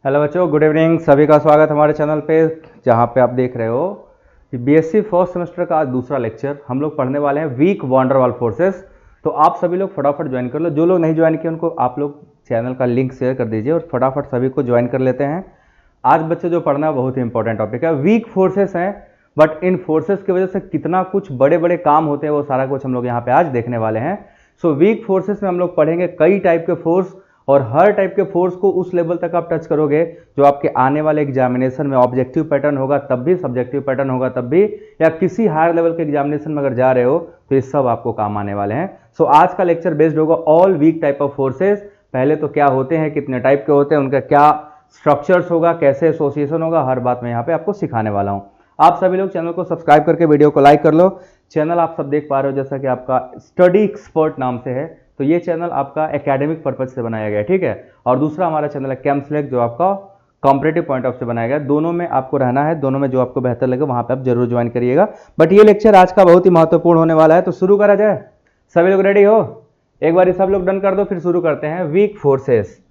Hello बच्चों, good evening. सभी का स्वागत हमारे चैनल पे, जहाँ पे आप देख रहे हो कि बीएससी फर्स्ट सेमेस्टर का आज दूसरा लेक्चर हम लोग पढ़ने वाले हैं वीक वंडरवाल फोर्सेस। तो आप सभी लोग फटाफट ज्वाइन कर लो। जो लोग नहीं ज्वाइन किए उनको आप लोग चैनल का लिंक शेयर कर दीजिए और फटाफट सभी को ज्वाइन कर लेते हैं। आज बच्चे जो पढ़ना है बहुत ही इंपॉर्टेंट टॉपिक है। वीक फोर्सेस हैं, बट इन फोर्सेस की वजह से कितना कुछ बड़े बड़े काम होते हैं वो सारा कुछ हम लोग यहाँ पे आज देखने वाले हैं। सो वीक फोर्सेस में हम लोग पढ़ेंगे कई टाइप के फोर्स, और हर टाइप के फोर्स को उस लेवल तक आप टच करोगे जो आपके आने वाले एग्जामिनेशन में ऑब्जेक्टिव पैटर्न होगा तब भी, सब्जेक्टिव पैटर्न होगा तब भी, या किसी हायर लेवल के एग्जामिनेशन में अगर जा रहे हो तो ये सब आपको काम आने वाले हैं। सो आज का लेक्चर बेस्ड होगा all weak type of forces. पहले तो क्या होते हैं, कितने टाइप के होते हैं, उनका क्या स्ट्रक्चर्स होगा, कैसे एसोसिएशन होगा, हर बात मैं यहाँ पे आपको सिखाने वाला हूँ। आप सभी लोग चैनल को सब्सक्राइब करके वीडियो को लाइक कर लो। चैनल आप सब देख पा रहे हो जैसा कि आपका स्टडी एक्सपर्ट नाम से है, तो ये चैनल आपका एकेडमिक पर्पज से बनाया गया है, ठीक है। और दूसरा हमारा चैनल है कैंप सेलेक्ट, जो आपका कॉम्पिटेटिव पॉइंट ऑफ से बनाया गया है। दोनों में आपको रहना है, दोनों में जो आपको बेहतर लगे वहां पे आप जरूर ज्वाइन करिएगा। बट ये लेक्चर आज का बहुत ही महत्वपूर्ण होने वाला है, तो शुरू करा जाए। सभी लोग रेडी हो? एक बार सब लोग डन कर दो, फिर शुरू करते हैं। Weak forces.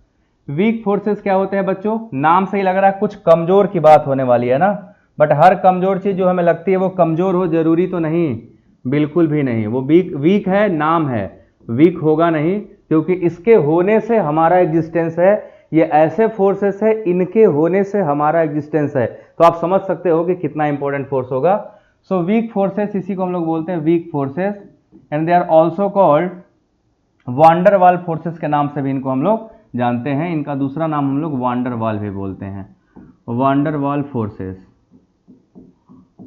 वीक फोर्सेस क्या होते हैं बच्चों? नाम से ही लग रहा है कुछ कमजोर की बात होने वाली है ना, बट हर कमजोर चीज जो हमें लगती है वो कमजोर हो जरूरी तो नहीं, बिल्कुल भी नहीं। वो वीक है, नाम है, वीक होगा नहीं, क्योंकि इसके होने से हमारा एग्जिस्टेंस है। ये ऐसे फोर्सेस है, इनके होने से हमारा एग्जिस्टेंस है। तो आप समझ सकते हो कि कितना इंपॉर्टेंट फोर्स होगा। सो वीक फोर्सेस, इसी को हम लोग बोलते हैं weak forces, and they are also called van der Waals forces के नाम से भी इनको हम लोग जानते हैं। इनका दूसरा नाम हम लोग वांडरवाल भी बोलते हैं, वांडरवाल फोर्सेस,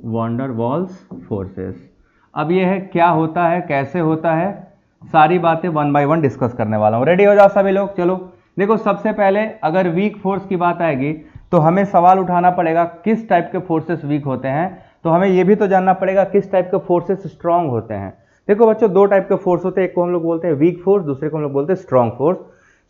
वांडरवाल्स फोर्सेस। अब ये है क्या होता है, कैसे होता है, सारी बातें वन बाय वन डिस्कस करने वाला हूं। रेडी हो जाओ सभी लोग। चलो देखो, सबसे पहले अगर वीक फोर्स की बात आएगी तो हमें सवाल उठाना पड़ेगा किस टाइप के फोर्सेस वीक होते हैं। तो हमें यह भी तो जानना पड़ेगा किस टाइप के फोर्सेस स्ट्रांग होते हैं। देखो बच्चों, दो टाइप के फोर्स होते हैं, एक को हम लोग बोलते हैं वीक फोर्स, दूसरे को हम लोग बोलते हैं स्ट्रांग फोर्स।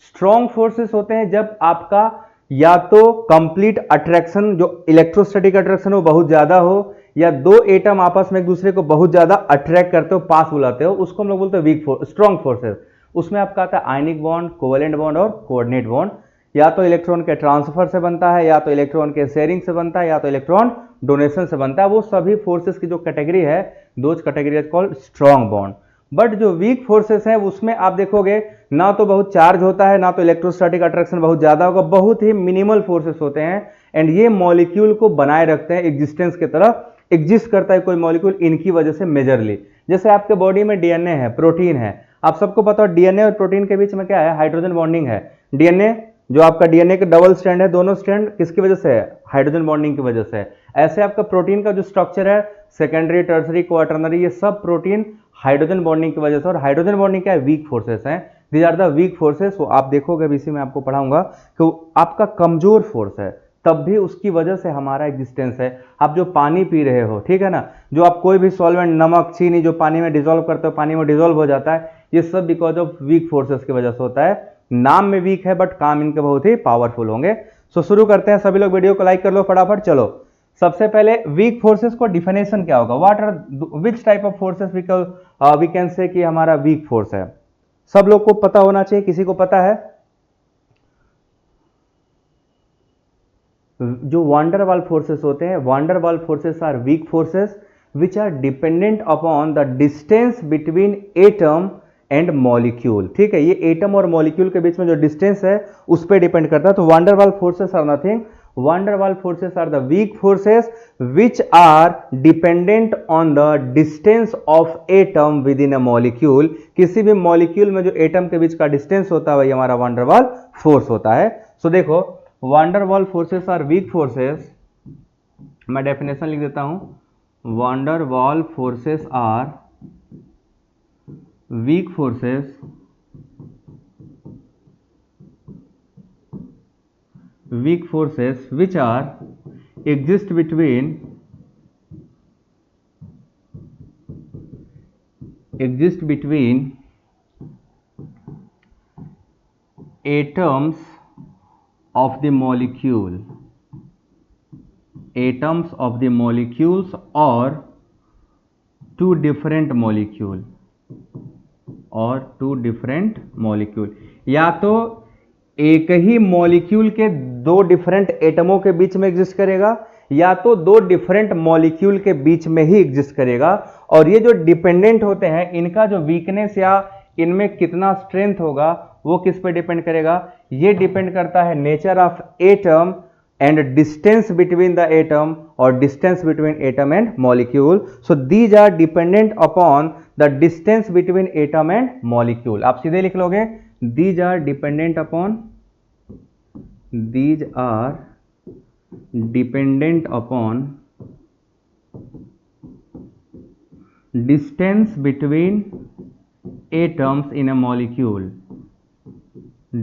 स्ट्रांग फोर्सेस होते हैं जब आपका या तो कंप्लीट अट्रैक्शन, जो इलेक्ट्रोस्टैटिक अट्रैक्शन हो बहुत ज्यादा हो, या दो एटम आपस में एक दूसरे को बहुत ज्यादा अट्रैक्ट करते हो, पास बुलाते हो, उसको हम लोग बोलते हैं वीक फोर्स, स्ट्रांग फोर्सेस। उसमें आपका आता है आयनिक बॉन्ड, कोवेलेंट बॉन्ड और कोऑर्डिनेट बॉन्ड। या तो इलेक्ट्रॉन के ट्रांसफर से बनता है, या तो इलेक्ट्रॉन के शेयरिंग से बनता है, या तो इलेक्ट्रॉन डोनेशन से बनता है। वो सभी फोर्सेस की जो कैटेगरी है, those category is called strong bond. But जो वीक फोर्सेस है उसमें आप देखोगे ना तो बहुत चार्ज होता है, ना तो इलेक्ट्रोस्टैटिक अट्रैक्शन बहुत ज्यादा होगा, बहुत ही मिनिमल फोर्सेस होते हैं। एंड ये मॉलिक्यूल को बनाए रखते हैं, एग्जिस्टेंस की तरह एग्जिस्ट करता है कोई मॉलिक्यूल इनकी वजह से मेजरली। जैसे आपके बॉडी में डीएनए है, प्रोटीन है, आप सबको पता हो डीएनए और प्रोटीन के बीच में क्या है, हाइड्रोजन बॉन्डिंग है। डीएनए, जो आपका डीएनए का डबल स्ट्रैंड है, दोनों स्ट्रैंड किसकी वजह से है, हाइड्रोजन बॉन्डिंग की वजह से है। ऐसे आपका प्रोटीन का जो स्ट्रक्चर है, सेकेंडरी, टर्सरी, क्वाटरनरी, ये सब प्रोटीन हाइड्रोजन बॉन्डिंग की वजह से। और हाइड्रोजन बॉन्डिंग क्या है, वीक फोर्सेस हैं। These are the weak forces. वो आप देखोगे, अभी इसी में आपको पढ़ाऊंगा कि आपका कमजोर फोर्स है, तब भी उसकी वजह से हमारा एग्जिस्टेंस है। आप जो पानी पी रहे हो, ठीक है ना, जो आप कोई भी सॉल्वेंट, नमक, चीनी जो पानी में डिजोल्व करते हो, पानी में डिजोल्व हो जाता है, ये सब बिकॉज ऑफ वीक फोर्सेस की वजह से होता है। नाम में वीक है बट काम इनके बहुत ही पावरफुल होंगे। सो शुरू करते हैं। सभी लोग वीडियो को लाइक कर लो फटाफट। चलो सबसे पहले वीक फोर्सेस को डिफिनेशन क्या होगा, what are which type of forces we can say कि हमारा वीक फोर्स है। सब लोग को पता होना चाहिए, किसी को पता है? जो वांडरवाल फोर्सेस होते हैं, van der Waals forces are weak forces which are dependent upon the distance between atom and molecule. ठीक है, ये एटम और मॉलिक्यूल के बीच में जो डिस्टेंस है उस पर डिपेंड करता है। तो van der Waals forces are nothing, van der Waals forces are the weak forces which are dependent on the distance of atom within a molecule. किसी भी मॉलिक्यूल में जो एटम के बीच का डिस्टेंस होता है वही हमारा वांडरवाल फोर्स होता है। सो देखो, van der Waals forces are weak forces, मैं डेफिनेशन लिख देता हूं। Van der Waals forces are weak forces which are exist between atoms of the molecule, atoms of the molecules or two different molecule, या तो एक ही मॉलिक्यूल के दो डिफरेंट एटमों के बीच में एग्जिस्ट करेगा, या तो दो डिफरेंट मॉलिक्यूल के बीच में ही एग्जिस्ट करेगा। और ये जो डिपेंडेंट होते हैं, इनका जो वीकनेस या इनमें कितना स्ट्रेंथ होगा वो किस पे डिपेंड करेगा? ये डिपेंड करता है nature of atom and distance between the atom और distance between atom and molecule. So these are dependent upon the distance between atom and molecule. आप सीधे लिख लोगे, these are dependent upon distance between atoms in a molecule,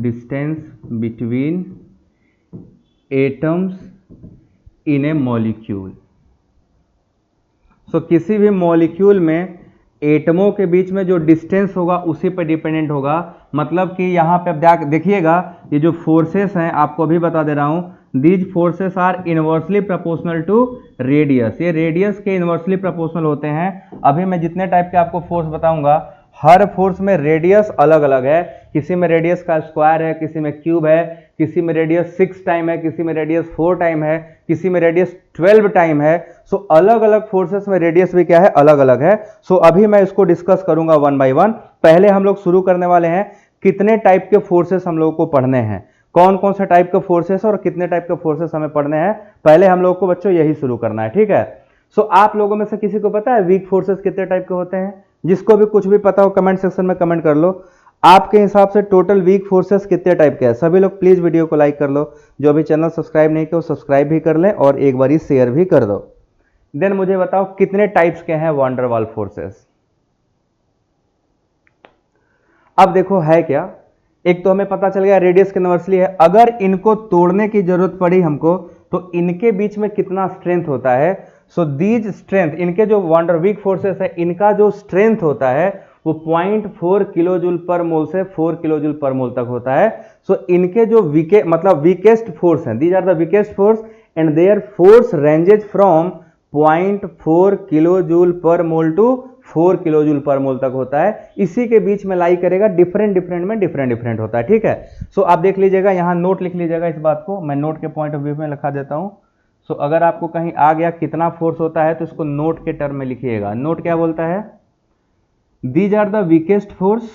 distance between atoms in a molecule। so किसी भी molecule में एटमों के बीच में जो डिस्टेंस होगा उसी पर डिपेंडेंट होगा। मतलब कि यहाँ पे अब देखिएगा, ये जो फोर्सेस हैं आपको अभी बता दे रहा हूँ, these forces are inversely proportional to radius. ये रेडियस के इनवर्सली प्रोपोर्शनल होते हैं। अभी मैं जितने टाइप के आपको फोर्स बताऊंगा, हर फोर्स में रेडियस अलग अलग है। किसी में रेडियस का स्क्वायर है, किसी में क्यूब है, किसी में रेडियस 6 टाइम है, किसी में रेडियस 4 टाइम है, किसी में रेडियस 12 टाइम है। सो अलग अलग फोर्सेस में रेडियस भी क्या है? अलग अलग है। सो अभी मैं इसको डिस्कस करूंगा वन बाय वन। पहले हम लोग शुरू करने वाले हैं कितने टाइप के फोर्सेस हम लोगों को पढ़ने हैं, कौन कौन से टाइप के फोर्सेस और कितने टाइप के फोर्सेस हमें पढ़ने हैं। पहले हम लोगों को बच्चों यही शुरू करना है, ठीक है। सो आप लोगों में से किसी को पता है वीक फोर्सेस कितने टाइप के होते हैं? जिसको भी कुछ भी पता हो कमेंट सेक्शन में कमेंट कर लो। आपके हिसाब से टोटल वीक फोर्सेस कितने टाइप के हैं? सभी लोग प्लीज वीडियो को लाइक कर लो। जो अभी चैनल सब्सक्राइब नहीं किया वो सब्सक्राइब भी कर लें और एक बार शेयर भी कर दो। देन मुझे बताओ कितने टाइप्स के हैं वान डर वाल फोर्सेस। अब देखो है क्या, एक तो हमें पता चल गया रेडियस के इनवर्सली है। अगर इनको तोड़ने की जरूरत पड़ी हमको तो इनके बीच में कितना स्ट्रेंथ होता है? सो दीज स्ट्रेंथ, इनके जो वान डर वीक फोर्सेस है, इनका जो स्ट्रेंथ होता है वो 0.4 किलो जूल पर मोल से 4 किलो जूल पर मोल तक होता है। सो इनके जो वीकेस्ट फोर्स हैं, these are the weakest force and their force ranges from 0.4 kilo joule पर मोल टू 4 किलो जूल पर मोल तक होता है। इसी के बीच में लाई करेगा, डिफरेंट में डिफरेंट होता है, ठीक है। सो आप देख लीजिएगा, यहां नोट लिख लीजिएगा इस बात को, मैं नोट के पॉइंट ऑफ व्यू में लिखा देता हूं। सो अगर आपको कहीं आ गया कितना फोर्स होता है तो इसको नोट के टर्म में लिखिएगा। नोट क्या बोलता है? These are the weakest force,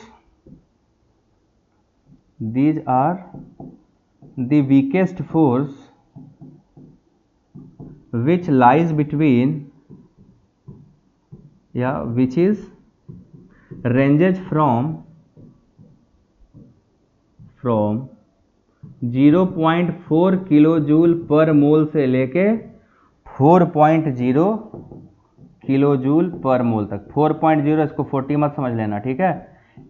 these are the weakest force which lies between या which is ranges from 0.4 kilo joule पर मोल से लेके 4.0 किलो जूल पर मोल तक। 4.0 इसको 40 मत समझ लेना, ठीक है।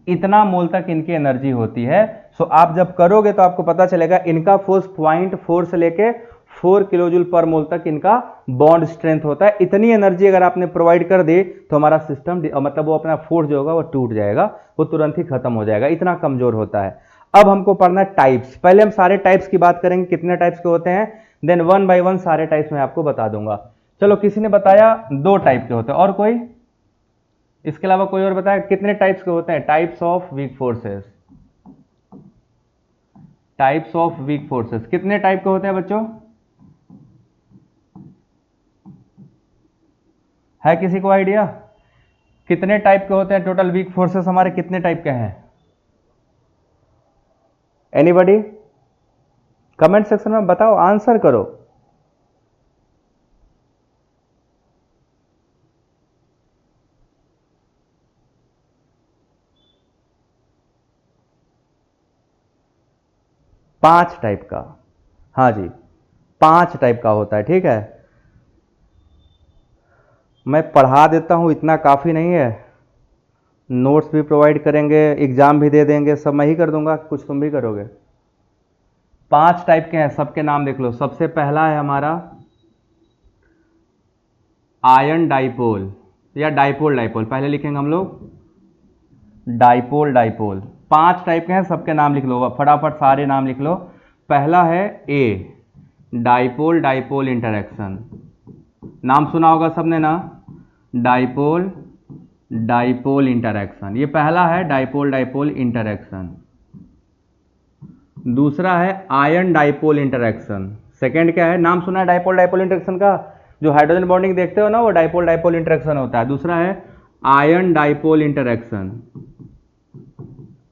इतना मोल तक इनकी एनर्जी होती है। सो आप जब करोगे तो आपको पता चलेगा इनका फोर्स 0.4 से लेके 4 किलो जूल पर मोल तक इनका बॉन्ड स्ट्रेंथ होता है। इतनी एनर्जी अगर आपने प्रोवाइड कर दी तो हमारा सिस्टम मतलब वो अपना फोर्स जो होगा वो टूट जाएगा, वो तुरंत ही खत्म हो जाएगा, इतना कमजोर होता है। अब हमको पढ़ना है टाइप्स। पहले हम सारे टाइप्स की बात करेंगे, कितने टाइप्स के होते हैं, देन वन बाय वन सारे टाइप्स में आपको बता दूंगा। चलो, किसी ने बताया 2 टाइप के होते हैं, और कोई इसके अलावा कोई और बताया कितने टाइप्स के होते हैं? Types of weak forces, types of weak forces कितने टाइप के होते हैं बच्चों? है किसी को आइडिया कितने टाइप के होते हैं? टोटल वीक फोर्सेस हमारे कितने टाइप के हैं? एनीबॉडी? कमेंट सेक्शन में बताओ, आंसर करो। पांच टाइप का, हाँ जी 5 टाइप का होता है, ठीक है। मैं पढ़ा देता हूं, इतना काफी नहीं है। नोट्स भी प्रोवाइड करेंगे, एग्जाम भी दे देंगे, सब मैं ही कर दूंगा, कुछ तुम भी करोगे। 5 टाइप के हैं, सबके नाम देख लो। सबसे पहला है हमारा आयन डाइपोल या डाइपोल डाइपोल, पहले लिखेंगे हम लोग डाइपोल डाइपोल। 5 टाइप के हैं, सबके नाम लिख लो, फटाफट सारे नाम लिख लो। पहला है ए, डाइपोल डाइपोल इंटरेक्शन, नाम सुना होगा सबने ना, डाइपोल डाइपोल इंटरेक्शन, ये पहला है डाइपोल डाइपोल इंटरेक्शन। दूसरा है आयन डाइपोल इंटरेक्शन। सेकंड क्या है, नाम सुना है डाइपोल डाइपोल इंटरेक्शन का, जो हाइड्रोजन बॉन्डिंग देखते हो ना वो डाइपोल डाइपोल इंटरेक्शन होता है। दूसरा है ion dipole interaction,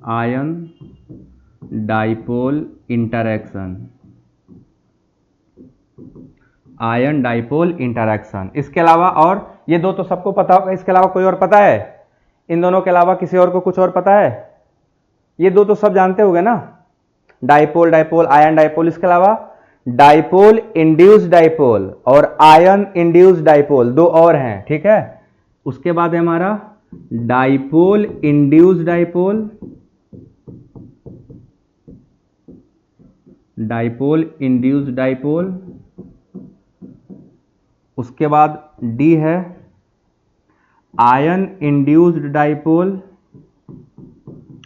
ion dipole interaction, ion dipole interaction. इसके अलावा और ये दो तो सबको पता होगा, इसके अलावा कोई और पता है? इन दोनों के अलावा किसी और को कुछ और पता है? ये दो तो सब जानते होंगे ना, डाइपोल डाइपोल आयन डाइपोल। इसके अलावा डाइपोल इंड्यूस्ड डाइपोल और आयन इंड्यूस्ड डाइपोल, दो और हैं, ठीक है। उसके बाद है हमारा dipole induced dipole, dipole induced dipole. उसके बाद डी है आयन इंड्यूस्ड डाइपोल।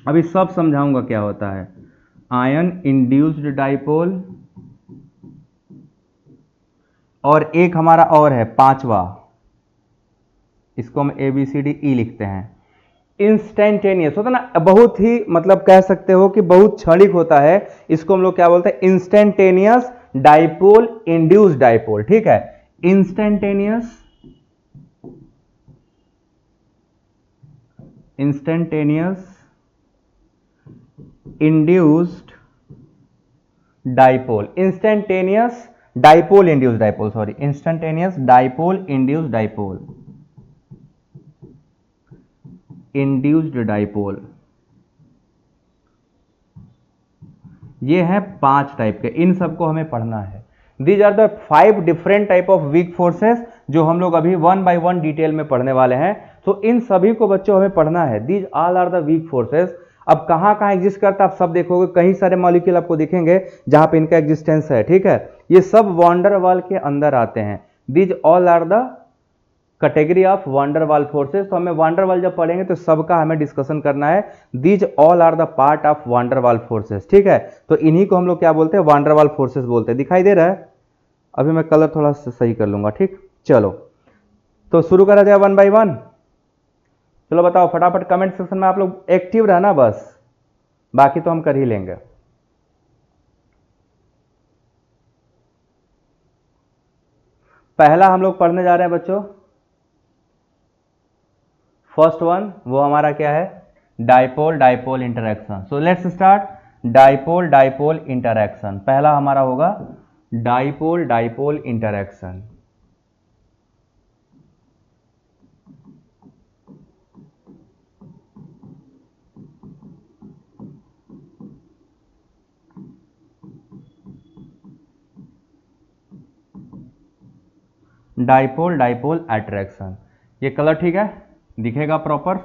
अभी सब समझाऊंगा क्या होता है। आयन इंड्यूस्ड डाइपोल, और एक हमारा और है पांचवा, इसको हम ABCDE लिखते हैं। इंस्टेंटेनियस होता है ना, बहुत ही मतलब कह सकते हो कि बहुत क्षणिक होता है, इसको हम लोग क्या बोलते हैं, इंस्टेंटेनियस डाइपोल इंड्यूस्ड डाइपोल, ठीक है। Instantaneous induced dipole, instantaneous dipole induced dipole, sorry, instantaneous dipole induced dipole, induced dipole. ये है 5 टाइप के, इन सबको हमें पढ़ना है। These are the 5 different type of weak forces, जो हम लोग अभी 1 बाय 1 डिटेल में पढ़ने वाले हैं। तो इन सभी को बच्चों हमें पढ़ना है। These all are the weak forces. अब कहां कहां एग्जिस्ट करता है आप सब देखोगे, कई सारे मॉलिक्यूल आपको दिखेंगे जहां पे इनका एग्जिस्टेंस है, ठीक है। ये सब वॉन डेर वाल के अंदर आते हैं। These all are the category of van der Waals forces. तो हमें वॉन डेर वाल जब पढ़ेंगे तो सबका हमें डिस्कशन करना है। These all are the part of van der Waals forces, ठीक है। तो इन्हीं को हम लोग क्या बोलते हैं, वॉन डेर वाल फोर्सेस बोलते हैं। दिखाई दे रहा है? अभी मैं कलर थोड़ा सा सही कर लूंगा, ठीक। चलो तो शुरू करा जाए 1 बाय 1। चलो बताओ फटाफट, कमेंट सेक्शन में आप लोग एक्टिव रहना बस, बाकी तो हम कर ही लेंगे। पहला हम लोग पढ़ने जा रहे हैं बच्चों, फर्स्ट वन, वो हमारा क्या है, dipole dipole interaction. So let's start. Dipole dipole interaction, पहला हमारा होगा dipole dipole interaction. Dipole dipole attraction, ये कलर ठीक है, दिखेगा प्रॉपर।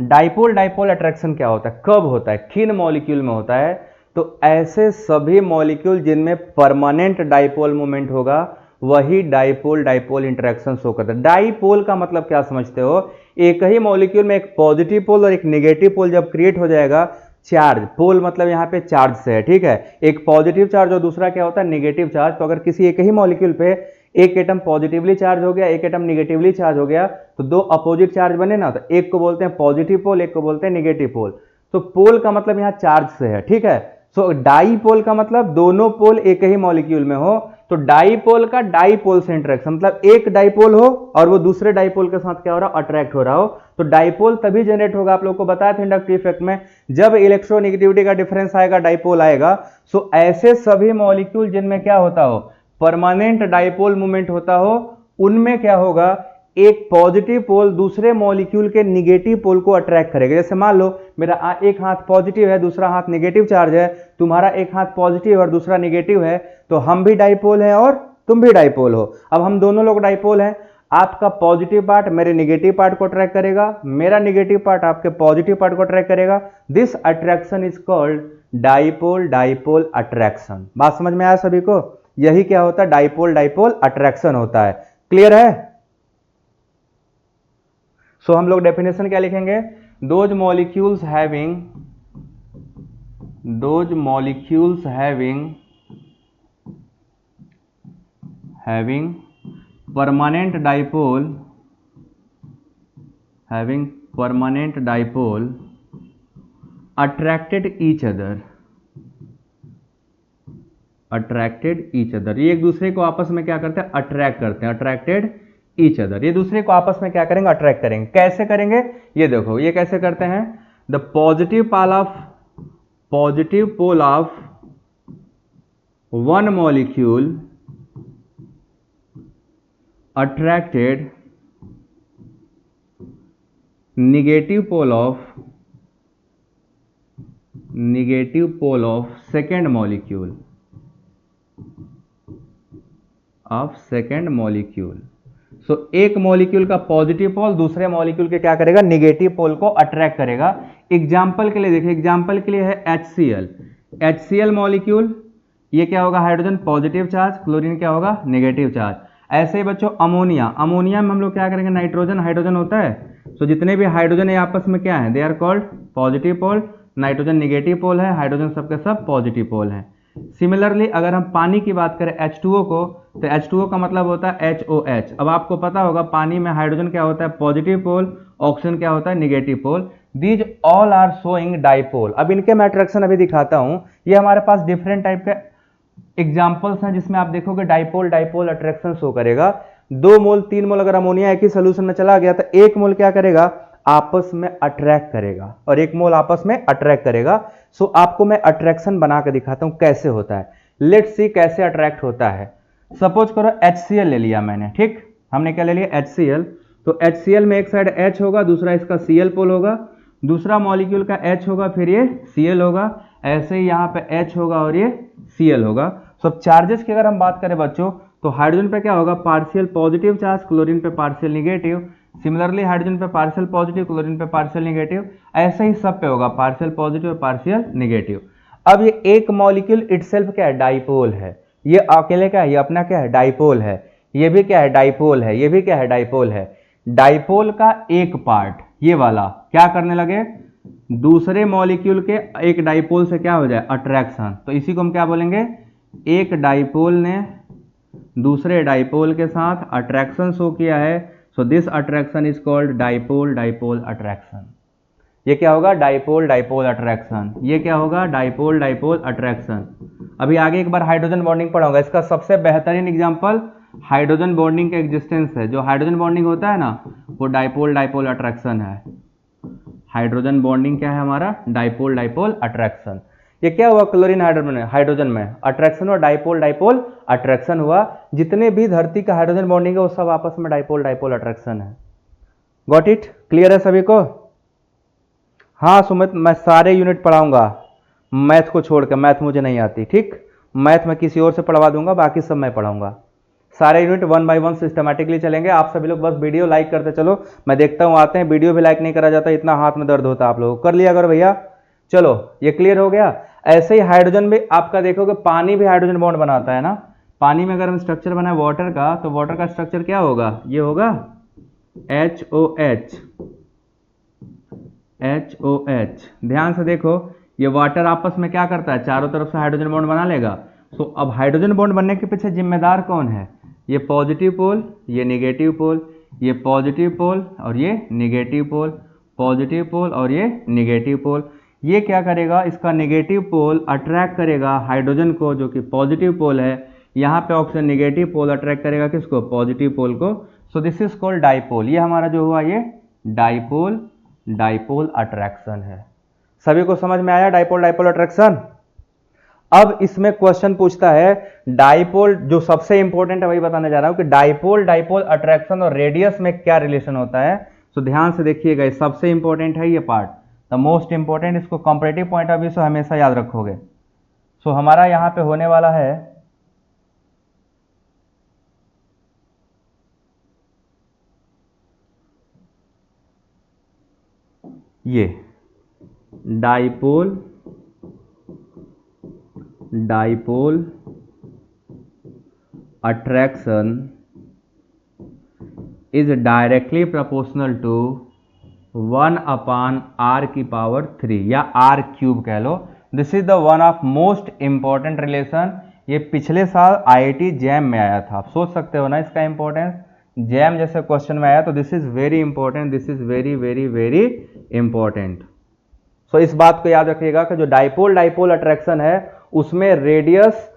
डाइपोल डाइपोल अट्रैक्शन क्या होता है, कब होता है, किन मॉलिक्यूल में होता है? तो ऐसे सभी मॉलिक्यूल जिनमें परमानेंट डाइपोल मोमेंट होगा वही डाइपोल डाइपोल इंटरेक्शन शो करता है। डाइपोल का मतलब क्या समझते हो, एक ही मॉलिक्यूल में एक पॉजिटिव पोल और एक नेगेटिव पोल जब क्रिएट हो जाएगा, चार्ज, पोल मतलब यहां पे चार्ज से है, ठीक है। एक पॉजिटिव चार्ज और दूसरा क्या होता है, नेगेटिव चार्ज। तो अगर किसी एक ही मॉलिक्यूल पे एक एटम पॉजिटिवली चार्ज हो गया, एक एटम निगेटिवली चार्ज हो गया, तो दो अपोजिट चार्ज बने ना, तो एक को बोलते हैं पॉजिटिव पोल, एक को बोलते हैं नेगेटिव पोल। तो पोल का मतलब यहां चार्ज से है, ठीक है। सो डाइपोल का मतलब दोनों पोल एक ही मॉलिक्यूल में हो। तो डाइपोल का डाइपोल से इंटरेक्शन, मतलब एक डाइपोल हो और वो दूसरे डाइपोल के साथ क्या हो रहा हो, अट्रैक्ट हो रहा हो। तो डाइपोल तभी जनरेट होगा, आप लोग को बताया था इंडक्टिव इफेक्ट में, जब इलेक्ट्रोनेगेटिविटी का डिफरेंस आएगा डाइपोल आएगा। सो ऐसे सभी मॉलिक्यूल जिनमें क्या होता हो, परमानेंट डाइपोल मूवमेंट होता हो, उनमें क्या होगा, एक पॉजिटिव पोल दूसरे मॉलिक्यूल के निगेटिव पोल को अट्रैक्ट करेगा। जैसे मान लो मेरा एक हाथ पॉजिटिव है, दूसरा हाथ नेगेटिव चार्ज है, तुम्हारा एक हाथ पॉजिटिव और दूसरा नेगेटिव है, तो हम भी डाइपोल हैं और तुम भी डाइपोल हो। अब हम दोनों लोग डाइपोल हैं, आपका पॉजिटिव पार्ट मेरे नेगेटिव पार्ट को अट्रैक्ट करेगा, मेरा नेगेटिव पार्ट आपके पॉजिटिव पार्ट को अट्रैक्ट करेगा। This attraction is called dipole dipole attraction. बात समझ में आया सभी को? यही क्या होता है, डाइपोल डाइपोल अट्रैक्शन होता है। क्लियर है? सो हम लोग डेफिनेशन क्या लिखेंगे, those molecules having permanent dipole attracted each other, attracted each other, ये एक दूसरे को आपस में क्या करते हैं, अट्रैक्ट करते हैं, अट्रैक्टेड ईच अदर, ये दूसरे को आपस में क्या करेंगे, अट्रैक्ट करेंगे। कैसे करेंगे, ये देखो, ये कैसे करते हैं, the positive pole of one molecule attracted negative pole of second molecule so एक मॉलिक्यूल का पॉजिटिव पोल दूसरे मॉलिक्यूल के क्या करेगा, निगेटिव पोल को अट्रैक्ट करेगा। एग्जाम्पल के लिए देखिए, एग्जाम्पल के लिए है HCl मॉलिक्यूल, ये क्या होगा, हाइड्रोजन पॉजिटिव चार्ज, क्लोरीन क्या होगा, नेगेटिव चार्ज। ऐसे ही बच्चों अमोनिया में हम लोग क्या करेंगे, नाइट्रोजन हाइड्रोजन होता है, तो जितने भी हाइड्रोजन है आपस में क्या है, they are called positive pole, nitrogen negative pole है, हाइड्रोजन सबके सब पॉजिटिव पोल है। सिमिलरली अगर हम पानी की बात करें H2O को, तो H2O का मतलब होता है HOH। अब आपको पता होगा पानी में हाइड्रोजन क्या होता है, पॉजिटिव पोल, ऑक्सीजन क्या होता है, negative pole. These all are showing dipole. अब इनके मैं अट्रैक्शन अभी दिखाता हूं, ये हमारे पास डिफरेंट टाइप के एग्जाम्पल्स हैं जिसमें आप देखोगे डाइपोल अट्रैक्शन शो करेगा। 2 मोल 3 मोल अगर अमोनिया एक ही सोल्यूशन में चला गया तो 1 मोल क्या करेगा, आपस में अट्रैक्ट करेगा, और 1 मोल आपस में अट्रैक्ट करेगा। सो आपको मैं अट्रैक्शन बना के दिखाता हूं कैसे होता है। लेट्स सी कैसे अट्रैक्ट होता है। सपोज करो HCl ले लिया मैंने, ठीक, हमने क्या ले लिया, HCl। तो HCl में एक साइड H होगा, दूसरा इसका Cl पोल होगा, दूसरा मॉलिक्यूल का H होगा, फिर ये Cl होगा, ऐसे ही यहाँ पे H होगा और ये Cl होगा। सब चार्जेस की अगर हम बात करें बच्चों, तो हाइड्रोजन पे क्या होगा, पार्शियल पॉजिटिव चार्ज, क्लोरीन पे पार्शियल निगेटिव। सिमिलरली हाइड्रोजन पे पार्शियल पॉजिटिव, क्लोरीन पे पार्शियल निगेटिव, ऐसे ही सब पे होगा पार्शियल पॉजिटिव और पार्शियल निगेटिव। अब ये एक मॉलिक्यूल इटसेल्फ क्या है, डाइपोल है। ये अकेले क्या है, ये अपना क्या है, डाइपोल है। ये भी क्या है, डाइपोल है। ये भी क्या है, डाइपोल है। डाइपोल का एक पार्ट ये वाला क्या करने लगे, दूसरे मॉलिक्यूल के एक डाइपोल से क्या हो जाए, अट्रैक्शन। तो इसी को हम क्या बोलेंगे, एक डाइपोल ने दूसरे डाइपोल के साथ अट्रैक्शन शो किया है। So this attraction is called dipole attraction. ये क्या होगा, डाइपोल अट्रैक्शन। ये क्या होगा, डाइपोल अट्रैक्शन। अभी आगे एक बार हाइड्रोजन बॉन्डिंग पढ़ाऊंगा। इसका सबसे बेहतरीन एग्जांपल हाइड्रोजन बॉन्डिंग का एग्जिस्टेंस है। जो हाइड्रोजन बॉन्डिंग होता है ना, वो डाइपोल अट्रैक्शन है। हाइड्रोजन बॉन्डिंग क्या है हमारा, डाइपोल अट्रैक्शन। ये क्या हुआ, क्लोरीन हाइड्रोजन में अट्रैक्शन और डाइपोल अट्रैक्शन हुआ। जितने भी धरती का हाइड्रोजन बॉन्डिंग है वो सब आपस में डाइपोल अट्रैक्शन है। गॉट इट, क्लियर है सभी को? हाँ सुमित, मैं सारे यूनिट पढ़ाऊंगा मैथ को छोड़ के, मैथ मुझे नहीं आती, ठीक। मैथ मैं किसी और से पढ़वा दूंगा, बाकी सब मैं पढ़ाऊंगा। सारे यूनिट 1 बाय 1 सिस्टमैटिकली चलेंगे। आप सभी लोग बस वीडियो लाइक करते चलो, मैं देखता हूं आते हैं। वीडियो भी लाइक नहीं करा जाता, इतना हाथ में दर्द होता है आप लोगों को। कर लिया करो भैया। चलो ये क्लियर हो गया। ऐसे ही हाइड्रोजन भी आपका देखोगे, पानी भी हाइड्रोजन बॉन्ड बनाता है ना। पानी में अगर हम स्ट्रक्चर बनाए वाटर का, तो वाटर का स्ट्रक्चर क्या होगा, ये होगा HOH। ध्यान से देखो, ये वाटर आपस में क्या करता है, चारों तरफ से हाइड्रोजन बॉन्ड बना लेगा। सो अब हाइड्रोजन बॉन्ड बनने के पीछे जिम्मेदार कौन है, ये पॉजिटिव पोल, ये निगेटिव पोल, ये पॉजिटिव पोल और ये निगेटिव पोल, पॉजिटिव पोल और ये निगेटिव पोल। ये क्या करेगा, इसका निगेटिव पोल अट्रैक्ट करेगा हाइड्रोजन को, जो कि पॉजिटिव पोल है। यहाँ पे ऑक्सीजन निगेटिव पोल अट्रैक्ट करेगा किसको, पॉजिटिव पोल को। So this is called dipole. ये हमारा जो हुआ ये डाइपोल अट्रैक्शन है। सभी को समझ में आया डाइपोल अट्रैक्शन? अब इसमें क्वेश्चन पूछता है डाइपोल, जो सबसे इंपॉर्टेंट है वही बताने जा रहा हूं कि डाइपोल अट्रैक्शन और रेडियस में क्या रिलेशन होता है। सो ध्यान से देखिएगा, सबसे इंपॉर्टेंट है ये पार्ट, द मोस्ट इंपॉर्टेंट। इसको कंपैरेटिव पॉइंट ऑफ व्यू से हमेशा याद रखोगे। सो हमारा यहां पे होने वाला है ये dipole attraction is directly proportional to 1/r³ या r³ कह लो। This is the one of most important relation. ये पिछले साल IIT जैम में आया था, आप सोच सकते हो ना इसका इंपॉर्टेंस। जैम जैसे क्वेश्चन में आया, तो this is very important, this is very very very important. So इस बात को याद रखिएगा कि जो डाइपोल डाइपोल अट्रैक्शन है उसमें रेडियस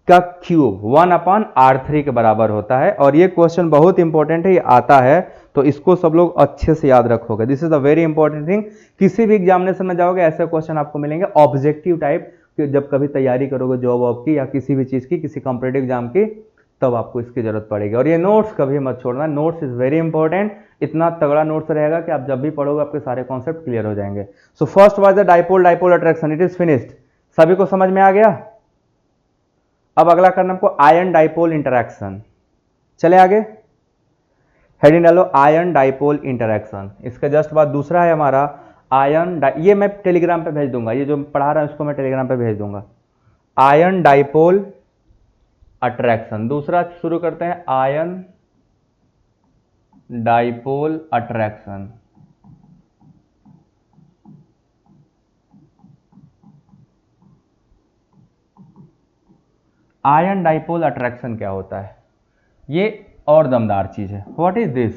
का क्यूब 1/r3 के बराबर होता है। और ये क्वेश्चन बहुत इंपॉर्टेंट है, ये आता है, तो इसको सब लोग अच्छे से याद रखोगे। This is a very important thing. किसी भी एग्जामिनेशन में जाओगे ऐसे क्वेश्चन आपको मिलेंगे ऑब्जेक्टिव टाइप, कि जब कभी तैयारी करोगे जॉब वॉब की या किसी भी चीज की, किसी कॉम्पिटेटिव एग्जाम की, तब आपको इसकी जरूरत पड़ेगी। और ये नोट्स कभी मत छोड़ना, नोट्स इज वेरी इंपॉर्टेंट। इतना तगड़ा नोट्स रहेगा कि आप जब भी पढ़ोगे आपके सारे कॉन्सेप्ट क्लियर हो जाएंगे। So first was the dipole dipole attraction, it is finished. सभी को समझ में आ गया। अब अगला करना हमको आयन डाइपोल इंटरैक्शन। चले आगे, हेडिंग डालो आयन डाइपोल इंटरैक्शन। इसके जस्ट बाद दूसरा है हमारा आयन, ये मैं टेलीग्राम पे भेज दूंगा, ये जो पढ़ा रहा हूं इसको मैं टेलीग्राम पे भेज दूंगा। Ion dipole attraction. दूसरा शुरू करते हैं ion dipole attraction. Ion dipole attraction क्या होता है, ये और दमदार चीज है। व्हाट इज दिस,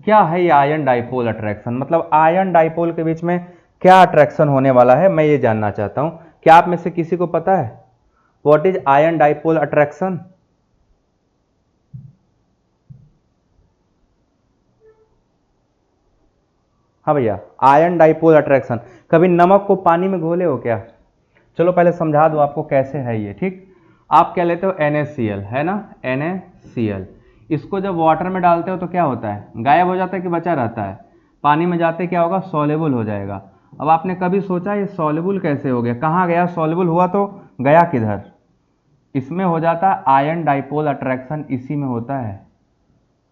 क्या है ये आयन डाइपोल अट्रैक्शन? मतलब आयन डाइपोल के बीच में क्या अट्रैक्शन होने वाला है, मैं ये जानना चाहता हूं। क्या आप में से किसी को पता है what is ion dipole attraction? हाँ भैया, आयन डाइपोल अट्रैक्शन। कभी नमक को पानी में घोले हो क्या? चलो पहले समझा दो आपको कैसे है ये। ठीक, आप क्या लेते हो NaCl, है ना, NaCl। इसको जब वाटर में डालते हो तो क्या होता है, गायब हो जाता है कि बचा रहता है? पानी में जाते क्या होगा, सॉल्युबल हो जाएगा। अब आपने कभी सोचा ये सॉल्युबल कैसे हो गया, कहाँ गया? सॉल्युबल हुआ तो गया किधर? इसमें हो जाता है आयन डाइपोल अट्रैक्शन, इसी में होता है।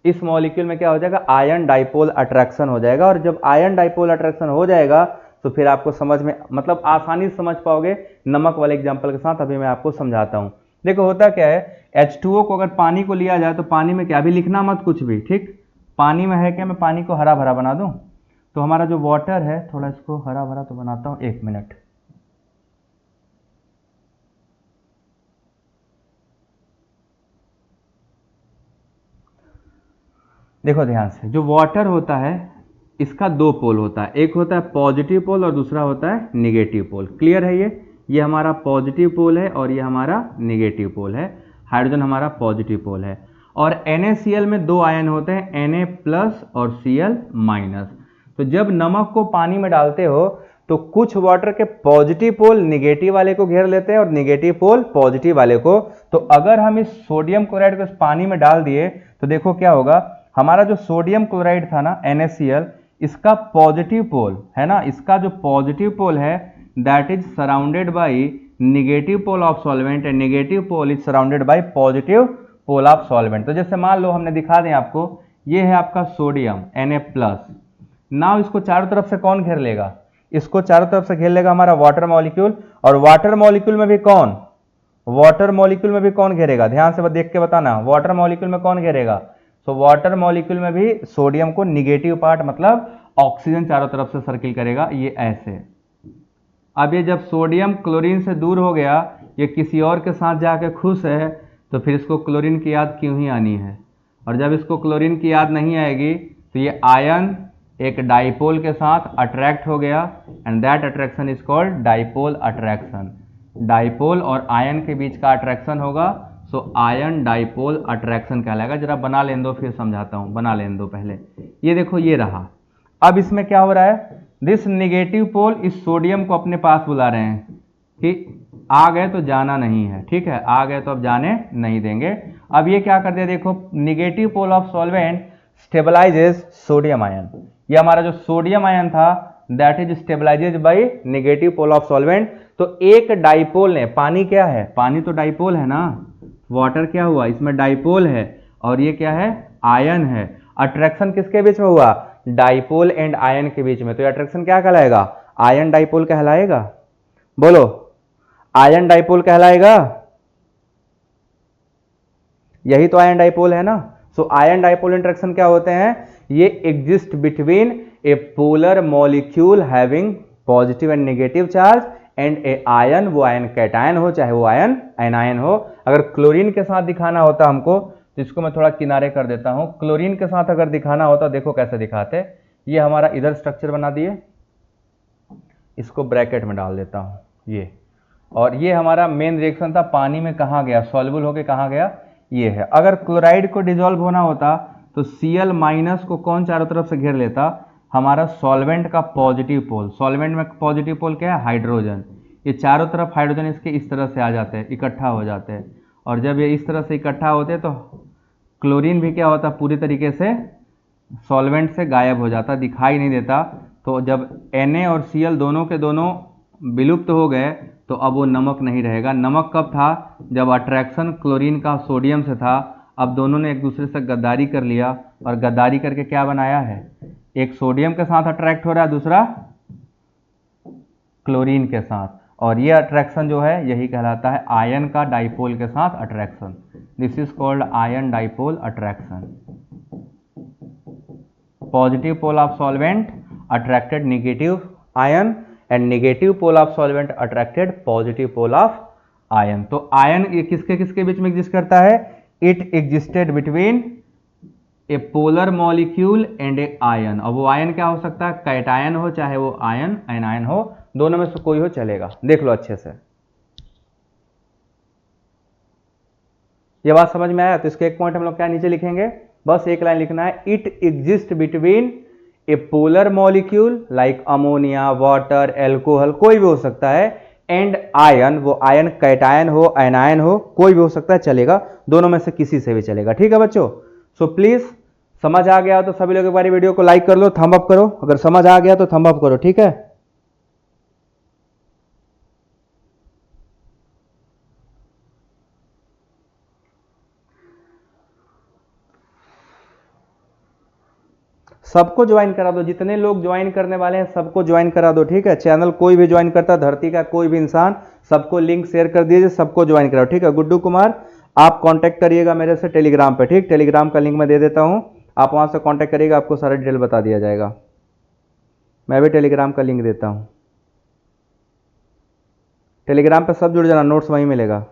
इस मॉलिक्यूल में क्या हो जाएगा, आयन डाइपोल अट्रैक्शन हो जाएगा। और जब आयन डाइपोल अट्रैक्शन हो जाएगा तो फिर आपको समझ में, मतलब आसानी से समझ पाओगे नमक वाले एग्जांपल के साथ। अभी मैं आपको समझाता हूं। देखो होता क्या है, H2O को अगर पानी को लिया जाए तो पानी में क्या, अभी लिखना मत कुछ भी, ठीक, पानी में है क्या, मैं पानी को हरा भरा बना दूं। तो हमारा जो वाटर है, थोड़ा इसको हरा भरा तो बनाता हूं, 1 मिनट। देखो ध्यान से, जो वाटर होता है इसका 2 पोल होता है, एक होता है पॉजिटिव पोल और दूसरा होता है निगेटिव पोल। क्लियर है? ये हमारा पॉजिटिव पोल है और ये हमारा निगेटिव पोल है। हाइड्रोजन हमारा पॉजिटिव पोल है। और NaCl में 2 आयन होते हैं, Na+ और Cl-। तो जब नमक को पानी में डालते हो तो कुछ वाटर के पॉजिटिव पोल निगेटिव वाले को घेर लेते हैं और निगेटिव पोल पॉजिटिव वाले को। तो अगर हम इस सोडियम क्लोराइड को इस पानी में डाल दिए तो देखो क्या होगा, हमारा जो सोडियम क्लोराइड था ना NaCl, इसका पॉजिटिव पोल है ना, इसका जो पॉजिटिव पोल है that is surrounded by negative pole of solvent and negative pole is surrounded by positive pole of solvent. तो जैसे मान लो हमने दिखा दें आपको, ये है आपका सोडियम Na+। नाउ इसको चारों तरफ से कौन घेर लेगा, इसको चारों तरफ से घेर लेगा हमारा वाटर मॉलिक्यूल। और वाटर मॉलिक्यूल में भी कौन, वाटर मॉलिक्यूल में भी कौन घेरेगा, ध्यान से देख के बताना, वाटर मॉलिक्यूल में कौन घेरेगा? तो वाटर मॉलिक्यूल में भी सोडियम को निगेटिव पार्ट मतलब ऑक्सीजन चारों तरफ से सर्किल करेगा, ये ऐसे। अब ये जब सोडियम क्लोरीन से दूर हो गया, ये किसी और के साथ जाके खुश है, तो फिर इसको क्लोरीन की याद क्यों ही आनी है। और जब इसको क्लोरीन की याद नहीं आएगी तो ये आयन एक डाइपोल के साथ अट्रैक्ट हो गया and that attraction is called dipole attraction. Dipole और आयन के बीच का अट्रैक्शन होगा, सो आयन डाइपोल अट्रैक्शन कहलाएगा। जरा बना लेने दो, फिर समझाता हूं, बना लेने दो पहले। ये देखो ये रहा। अब इसमें क्या हो रहा है, दिस निगेटिव पोल इस सोडियम को अपने पास बुला रहे हैं कि आ गए तो जाना नहीं है, ठीक है, आ गए तो अब जाने नहीं देंगे। अब ये क्या कर दिया, देखो negative pole of solvent stabilises sodium ion. ये हमारा जो सोडियम आयन था that is stabilises by negative pole of solvent. तो एक डाइपोल ने, पानी क्या है, पानी तो डाइपोल है ना, वाटर क्या हुआ, इसमें डाइपोल है और ये क्या है, आयन है। अट्रैक्शन किसके बीच में हुआ, डाइपोल एंड आयन के बीच में। तो ये अट्रैक्शन क्या कहलाएगा, आयन डाइपोल कहलाएगा। बोलो, आयन डाइपोल कहलाएगा। यही तो आयन डाइपोल है ना। सो आयन डाइपोल इंटरेक्शन क्या होते हैं, ये exist between a polar molecule having positive and negative charge and a ion, वो आयन कैटायन हो चाहे वो आयन एनायन हो। अगर क्लोरीन के साथ दिखाना होता हमको, तो इसको मैं थोड़ा किनारे कर देता हूं। क्लोरीन के साथ अगर दिखाना होता, देखो कैसे दिखाते, ये हमारा इधर स्ट्रक्चर बना दिए, इसको ब्रैकेट में डाल देता हूँ ये, और ये हमारा मेन रिएक्शन था, पानी में कहाँ गया, सॉल्युबल होके कहाँ गया, ये है। अगर क्लोराइड को डिजोल्व होना होता तो Cl माइनस को कौन चारों तरफ से घेर लेता, हमारा सॉल्वेंट का पॉजिटिव पोल। सॉल्वेंट में पॉजिटिव पोल क्या है, हाइड्रोजन। ये चारों तरफ हाइड्रोजन इसके इस तरह से आ जाते हैं, इकट्ठा हो जाते हैं, और जब ये इस तरह से इकट्ठा होते हैं तो क्लोरीन भी क्या होता है, पूरी तरीके से सॉल्वेंट से गायब हो जाता, दिखाई नहीं देता। तो जब Na और Cl दोनों के दोनों विलुप्त हो गए तो अब वो नमक नहीं रहेगा। नमक कब था, जब अट्रैक्शन क्लोरीन का सोडियम से था। अब दोनों ने एक दूसरे से गद्दारी कर लिया, और गद्दारी करके क्या बनाया है, एक सोडियम के साथ अट्रैक्ट हो रहा है, दूसरा क्लोरीन के साथ, और ये अट्रैक्शन जो है यही कहलाता है आयन का डाइपोल के साथ attraction. This is called ion dipole attraction. Positive pole of solvent attracted negative ion, and negative pole of solvent attracted positive pole of ion. तो आयन किसके किसके बीच में एग्जिस्ट करता है, it existed between a polar molecule and a ion. अब वो ion क्या हो सकता है, कैटायन हो, चाहे वो आयन एनायन हो, दोनों में से कोई हो चलेगा। देख लो अच्छे से, ये बात समझ में आया। तो इसके एक पॉइंट हम लोग क्या नीचे लिखेंगे, बस एक लाइन लिखना है, it exist between a polar molecule like ammonia, water, alcohol, कोई भी हो सकता है, एंड आयन, वो आयन कैटायन हो, एनायन हो, कोई भी हो सकता है, चलेगा, दोनों में से किसी से भी चलेगा। ठीक है बच्चों, सो प्लीज समझ आ गया तो सभी लोग एक बार वीडियो को लाइक कर लो, थंब अप करो, अगर समझ आ गया तो थंब अप करो। ठीक है, सबको ज्वाइन करा दो, जितने लोग ज्वाइन करने वाले हैं सबको ज्वाइन करा दो। ठीक है, चैनल कोई भी ज्वाइन करता, धरती का कोई भी इंसान, सबको लिंक शेयर कर दीजिए, सबको ज्वाइन कराओ। ठीक है, गुड्डू कुमार आप कांटेक्ट करिएगा मेरे से टेलीग्राम पे। ठीक, टेलीग्राम का लिंक मैं दे देता हूं, आप वहां से कांटेक्ट करिएगा, आपको सारा डिटेल बता दिया जाएगा। मैं भी टेलीग्राम का लिंक देता हूं, टेलीग्राम पे सब जुड़ जाना, नोट्स वहीं मिलेगा।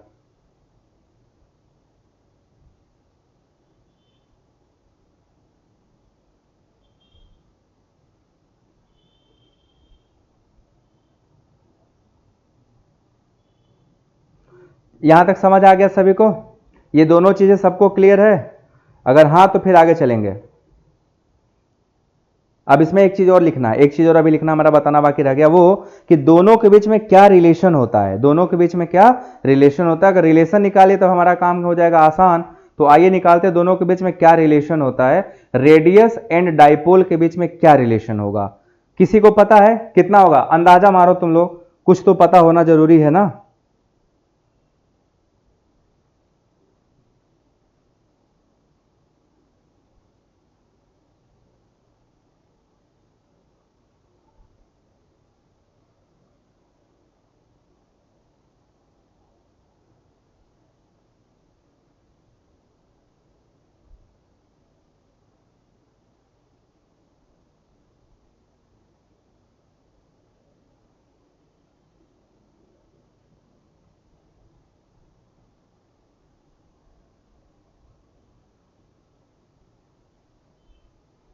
यहां तक समझ आ गया सभी को, ये दोनों चीजें सबको क्लियर है, अगर हाँ तो फिर आगे चलेंगे। अब इसमें एक चीज और लिखना है, एक चीज और अभी लिखना हमारा बताना बाकी रह गया, वो कि दोनों के बीच में क्या रिलेशन होता है, दोनों के बीच में क्या रिलेशन होता है। अगर रिलेशन निकाले तो हमारा काम हो जाएगा आसान। तो आइए निकालते हैं दोनों के बीच में क्या रिलेशन होता है। रेडियस एंड डाइपोल के बीच में क्या रिलेशन होगा, किसी को पता है कितना होगा, अंदाजा मारो तुम लोग, कुछ तो पता होना जरूरी है ना।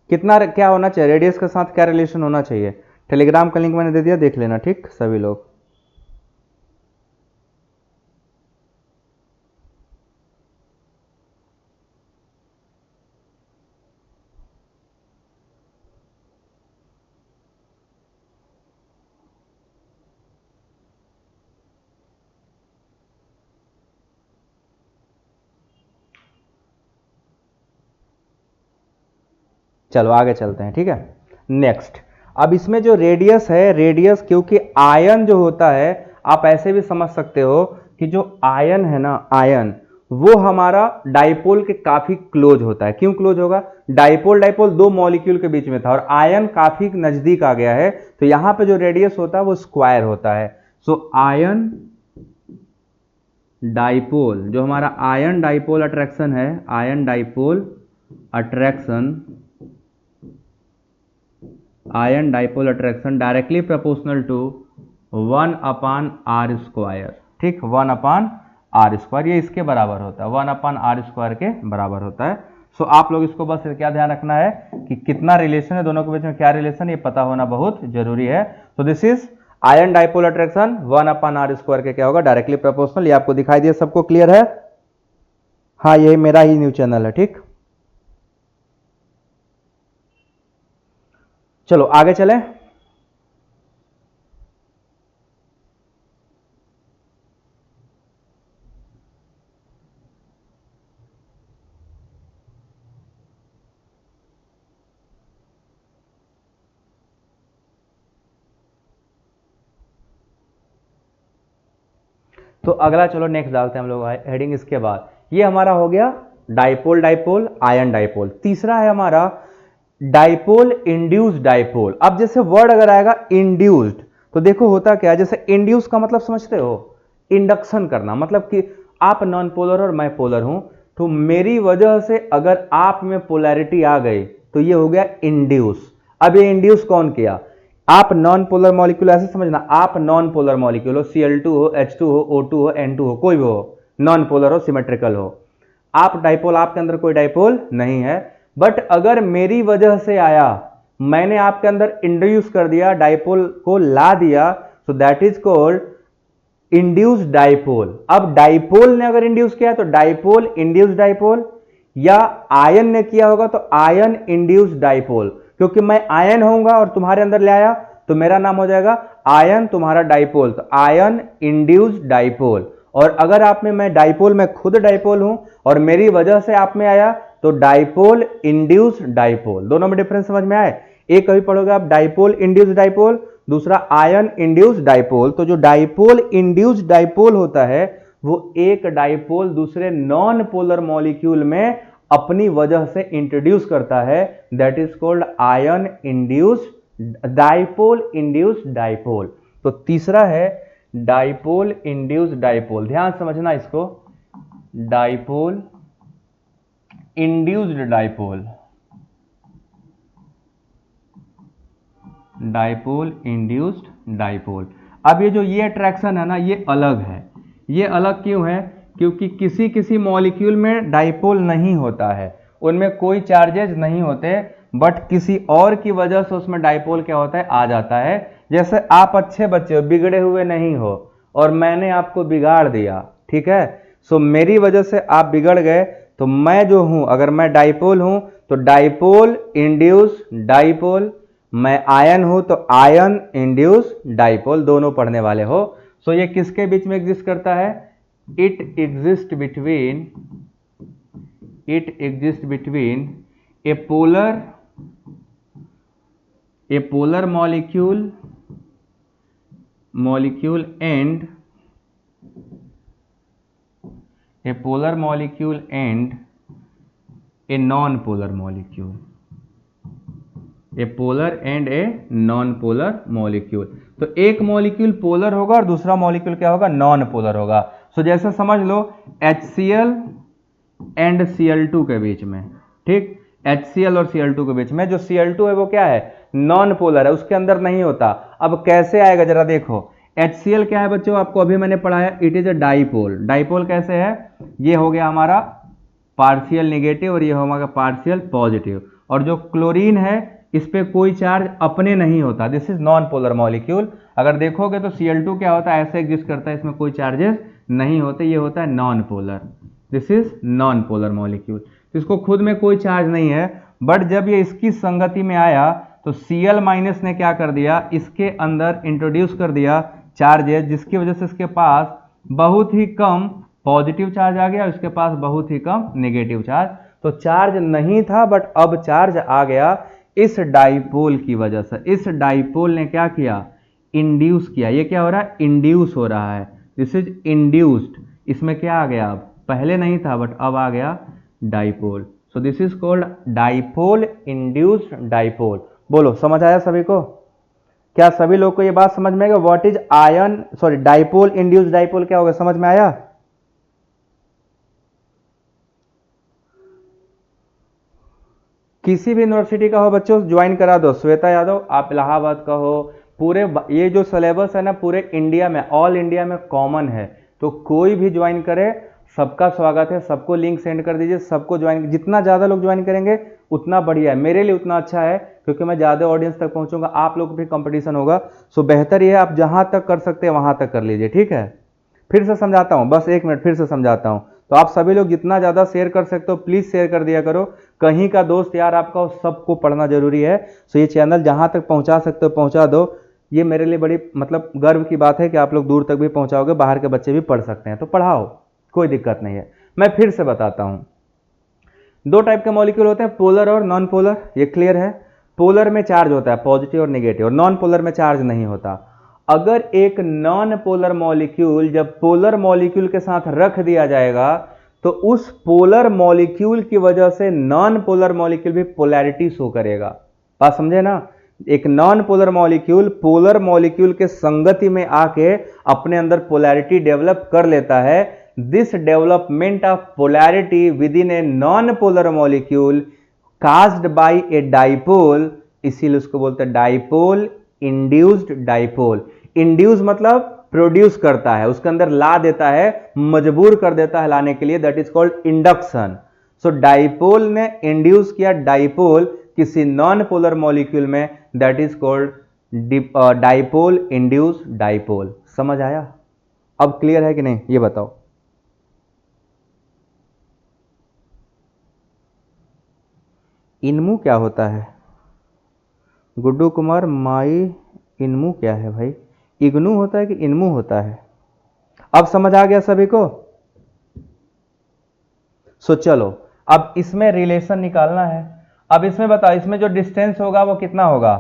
कितना क्या होना चाहिए, रेडियस के साथ क्या रिलेशन होना चाहिए, टेलीग्राम का लिंक मैंने दे दिया, देख लेना। ठीक सभी लोग, चलो आगे चलते हैं। ठीक है, नेक्स्ट, अब इसमें जो रेडियस है, रेडियस क्योंकि आयन जो होता है, आप ऐसे भी समझ सकते हो कि जो आयन है ना, आयन वो हमारा डाइपोल के काफी क्लोज होता है। क्यों क्लोज होगा, डाइपोल डाइपोल दो मॉलिक्यूल के बीच में था, और आयन काफी नजदीक आ गया है, तो यहां पे जो रेडियस होता है वो स्क्वायर होता है। सो आयन डाइपोल, जो हमारा आयन डाइपोल अट्रैक्शन है, ion dipole attraction, ion dipole attraction directly proportional to 1/r²। ठीक, 1/r², ये इसके बराबर होता है, 1/r² के बराबर होता है। सो आप लोग इसको बस क्या ध्यान रखना है कि कितना रिलेशन है दोनों के बीच में, क्या रिलेशन, ये पता होना बहुत जरूरी है। तो this is ion dipole attraction 1/r² के क्या होगा, डायरेक्टली प्रोपोर्शनल। ये आपको दिखाई दिया, सबको क्लियर है? हाँ, ये मेरा ही न्यूज चैनल है, ठीक। चलो आगे चलें। तो अगला चलो नेक्स्ट डालते हैं हम लोग हेडिंग। इसके बाद ये हमारा हो गया डाइपोल डाइपोल आयन डाइपोल। तीसरा है हमारा डाइपोल इंड्यूस्ड डाइपोल। अब जैसे वर्ड अगर आएगा इंड्यूस्ड, तो देखो होता क्या है, जैसे इंड्यूस का मतलब समझते हो, इंडक्शन करना, मतलब कि आप नॉन पोलर और मैं पोलर हूं, तो मेरी वजह से अगर आप में पोलैरिटी आ गई तो ये हो गया इंड्यूस। अब ये इंड्यूस कौन किया? आप नॉन पोलर मॉलिक्यूल, ऐसे समझना, आप नॉन पोलर मॉलिक्यूल हो, Cl2 हो, H2 हो, O2 हो, N2 हो, कोई भी हो, नॉन पोलर हो, सिमेट्रिकल हो, आप डाइपोल, आपके अंदर कोई डाइपोल नहीं है, बट अगर मेरी वजह से आया, मैंने आपके अंदर इंड्यूस कर दिया, डाइपोल को ला दिया, so that is called induced dipole. अब डाइपोल ने अगर इंड्यूस किया तो डाइपोल इंड्यूस्ड डाइपोल, या आयन ने किया होगा तो आयन इंड्यूस्ड डाइपोल। क्योंकि मैं आयन होऊंगा और तुम्हारे अंदर ले आया तो मेरा नाम हो जाएगा आयन, तुम्हारा डाइपोल, तो आयन इंड्यूस्ड डाइपोल। और अगर आप में, मैं डाइपोल, मैं खुद डाइपोल हूं और मेरी वजह से आप में आया तो डाइपोल इंड्यूस्ड डाइपोल। दोनों में डिफरेंस समझ में आए? एक कभी पढ़ोगे आप डाइपोल इंड्यूस्ड डाइपोल, दूसरा आयन इंड्यूस्ड डाइपोल। तो जो डाइपोल इंड्यूस्ड डाइपोल होता है वो एक डाइपोल दूसरे नॉन पोलर मॉलिक्यूल में अपनी वजह से इंट्रोड्यूस करता है, that is called ion induced dipole induced dipole. तो तीसरा है डाइपोल इंड्यूस्ड डाइपोल, ध्यान समझना इसको, dipole induced dipole, dipole induced dipole. अब ये जो ये अट्रैक्शन है ना, ये अलग है। ये अलग क्यों है? क्योंकि किसी किसी मॉलिक्यूल में डाइपोल नहीं होता है, उनमें कोई चार्जेस नहीं होते, बट किसी और की वजह से उसमें डाइपोल क्या होता है, आ जाता है। जैसे आप अच्छे बच्चे हो, बिगड़े हुए नहीं हो, और मैंने आपको बिगाड़ दिया, ठीक है, सो मेरी वजह से आप बिगड़ गए, तो मैं जो हूं, अगर मैं डाइपोल हूं तो डाइपोल इंड्यूस डाइपोल, मैं आयन हूं तो आयन इंड्यूस डाइपोल, दोनों पढ़ने वाले हो। सो ये किसके बीच में एग्जिस्ट करता है? It exist between a polar molecule and a non polar molecule, A polar and a non polar molecule. तो एक मॉलिक्यूल पोलर होगा और दूसरा मॉलिक्यूल क्या होगा, नॉन पोलर होगा। सो जैसे समझ लो HCl एंड Cl2 के बीच में, ठीक, HCl और Cl2 के बीच में, जो Cl2 है वो क्या है, नॉन पोलर है, उसके अंदर नहीं होता। अब कैसे आएगा जरा देखो, HCl क्या है बच्चों, आपको अभी मैंने पढ़ाया, it is a dipole. Dipole कैसे है, ये हो गया हमारा पार्शियल नेगेटिव और ये हो हमारा पार्शियल पॉजिटिव, और जो क्लोरीन है इस पे कोई चार्ज अपने नहीं होता, this is non polar molecule. अगर देखोगे तो Cl2 क्या होता है, ऐसे एग्जिस्ट करता है, इसमें कोई चार्जेस नहीं होते, ये होता है non polar, this is non polar molecule. तो इसको खुद में कोई चार्ज नहीं है, बट जब ये इसकी संगति में आया तो Cl- ने क्या कर दिया, इसके अंदर इंट्रोड्यूस कर दिया चार्जेस, जिसकी वजह से इसके पास बहुत ही कम पॉजिटिव चार्ज आ गया, इसके पास बहुत ही कम नेगेटिव चार्ज। तो चार्ज नहीं था बट अब चार्ज आ गया इस डाइपोल की वजह से। इस डाइपोल ने क्या किया, इंड्यूस किया। ये क्या हो रहा है, इंड्यूस हो रहा है, दिस इज इंड्यूस्ड। इसमें क्या आ गया, अब पहले नहीं था बट अब आ गया dipole. So this is called dipole induced dipole. बोलो समझ आया सभी को? क्या सभी लोग को ये बात समझ में आएगा, what is ion, sorry dipole induced dipole क्या होगा, समझ में आया? किसी भी यूनिवर्सिटी का हो बच्चों, ज्वाइन करा दो। श्वेता यादव आप इलाहाबाद का हो, पूरे ये जो सिलेबस है ना पूरे इंडिया में, ऑल इंडिया में कॉमन है, तो कोई भी ज्वाइन करे। सबका स्वागत है, सबको लिंक सेंड कर दीजिए, सबको ज्वाइन, जितना ज़्यादा लोग ज्वाइन करेंगे उतना बढ़िया है, मेरे लिए उतना अच्छा है, क्योंकि मैं ज़्यादा ऑडियंस तक पहुंचूंगा, आप लोग भी कंपटीशन होगा। सो बेहतर ये है आप जहां तक कर सकते हैं वहां तक कर लीजिए, ठीक है। फिर से समझाता हूं, बस 1 मिनट फिर से समझाता हूं। तो आप सभी लोग जितना ज़्यादा शेयर कर सकते हो प्लीज़ शेयर कर दिया करो, कहीं का दोस्त यार आपका, सबको पढ़ना जरूरी है। सो ये चैनल जहां तक पहुंचा सकते हो पहुंचा दो, ये मेरे लिए बड़ी मतलब गर्व की बात है कि आप लोग दूर तक भी पहुंचाओगे, बाहर के बच्चे भी पढ़ सकते हैं, तो पढ़ाओ, कोई दिक्कत नहीं है। मैं फिर से बताता हूं, 2 टाइप के मॉलिक्यूल होते हैं, पोलर और नॉन पोलर, ये क्लियर है। पोलर में चार्ज होता है पॉजिटिव और नेगेटिव, और नॉन पोलर में चार्ज नहीं होता। अगर एक नॉन पोलर मॉलिक्यूल जब पोलर मॉलिक्यूल के साथ रख दिया जाएगा तो उस पोलर मॉलिक्यूल की वजह से नॉन पोलर मॉलिक्यूल भी पोलैरिटी शो करेगा। बात समझे ना? एक non polar molecule polar molecule के संगति में आके अपने अंदर पोलैरिटी डेवलप कर लेता है। This development of polarity with in a non polar molecule caused by a dipole, इसीलिए उसको बोलते हैं डाइपोल इंड्यूस्ड डाइपोल। इंड्यूस मतलब प्रोड्यूस करता है, उसके अंदर ला देता है, मजबूर कर देता है लाने के लिए, that is called induction. So dipole ने इंड्यूस किया डाइपोल किसी नॉन पोलर मॉलिक्यूल में, that is called dipole induce dipole. समझ आया? अब क्लियर है कि नहीं ये बताओ। इनमू क्या होता है? गुड्डू कुमार माई इनमू क्या है भाई? इग्नू होता है कि इनमू होता है? अब समझ आ गया सभी को? सो चलो अब इसमें रिलेशन निकालना है। अब इसमें बताओ, इसमें जो डिस्टेंस होगा वो कितना होगा?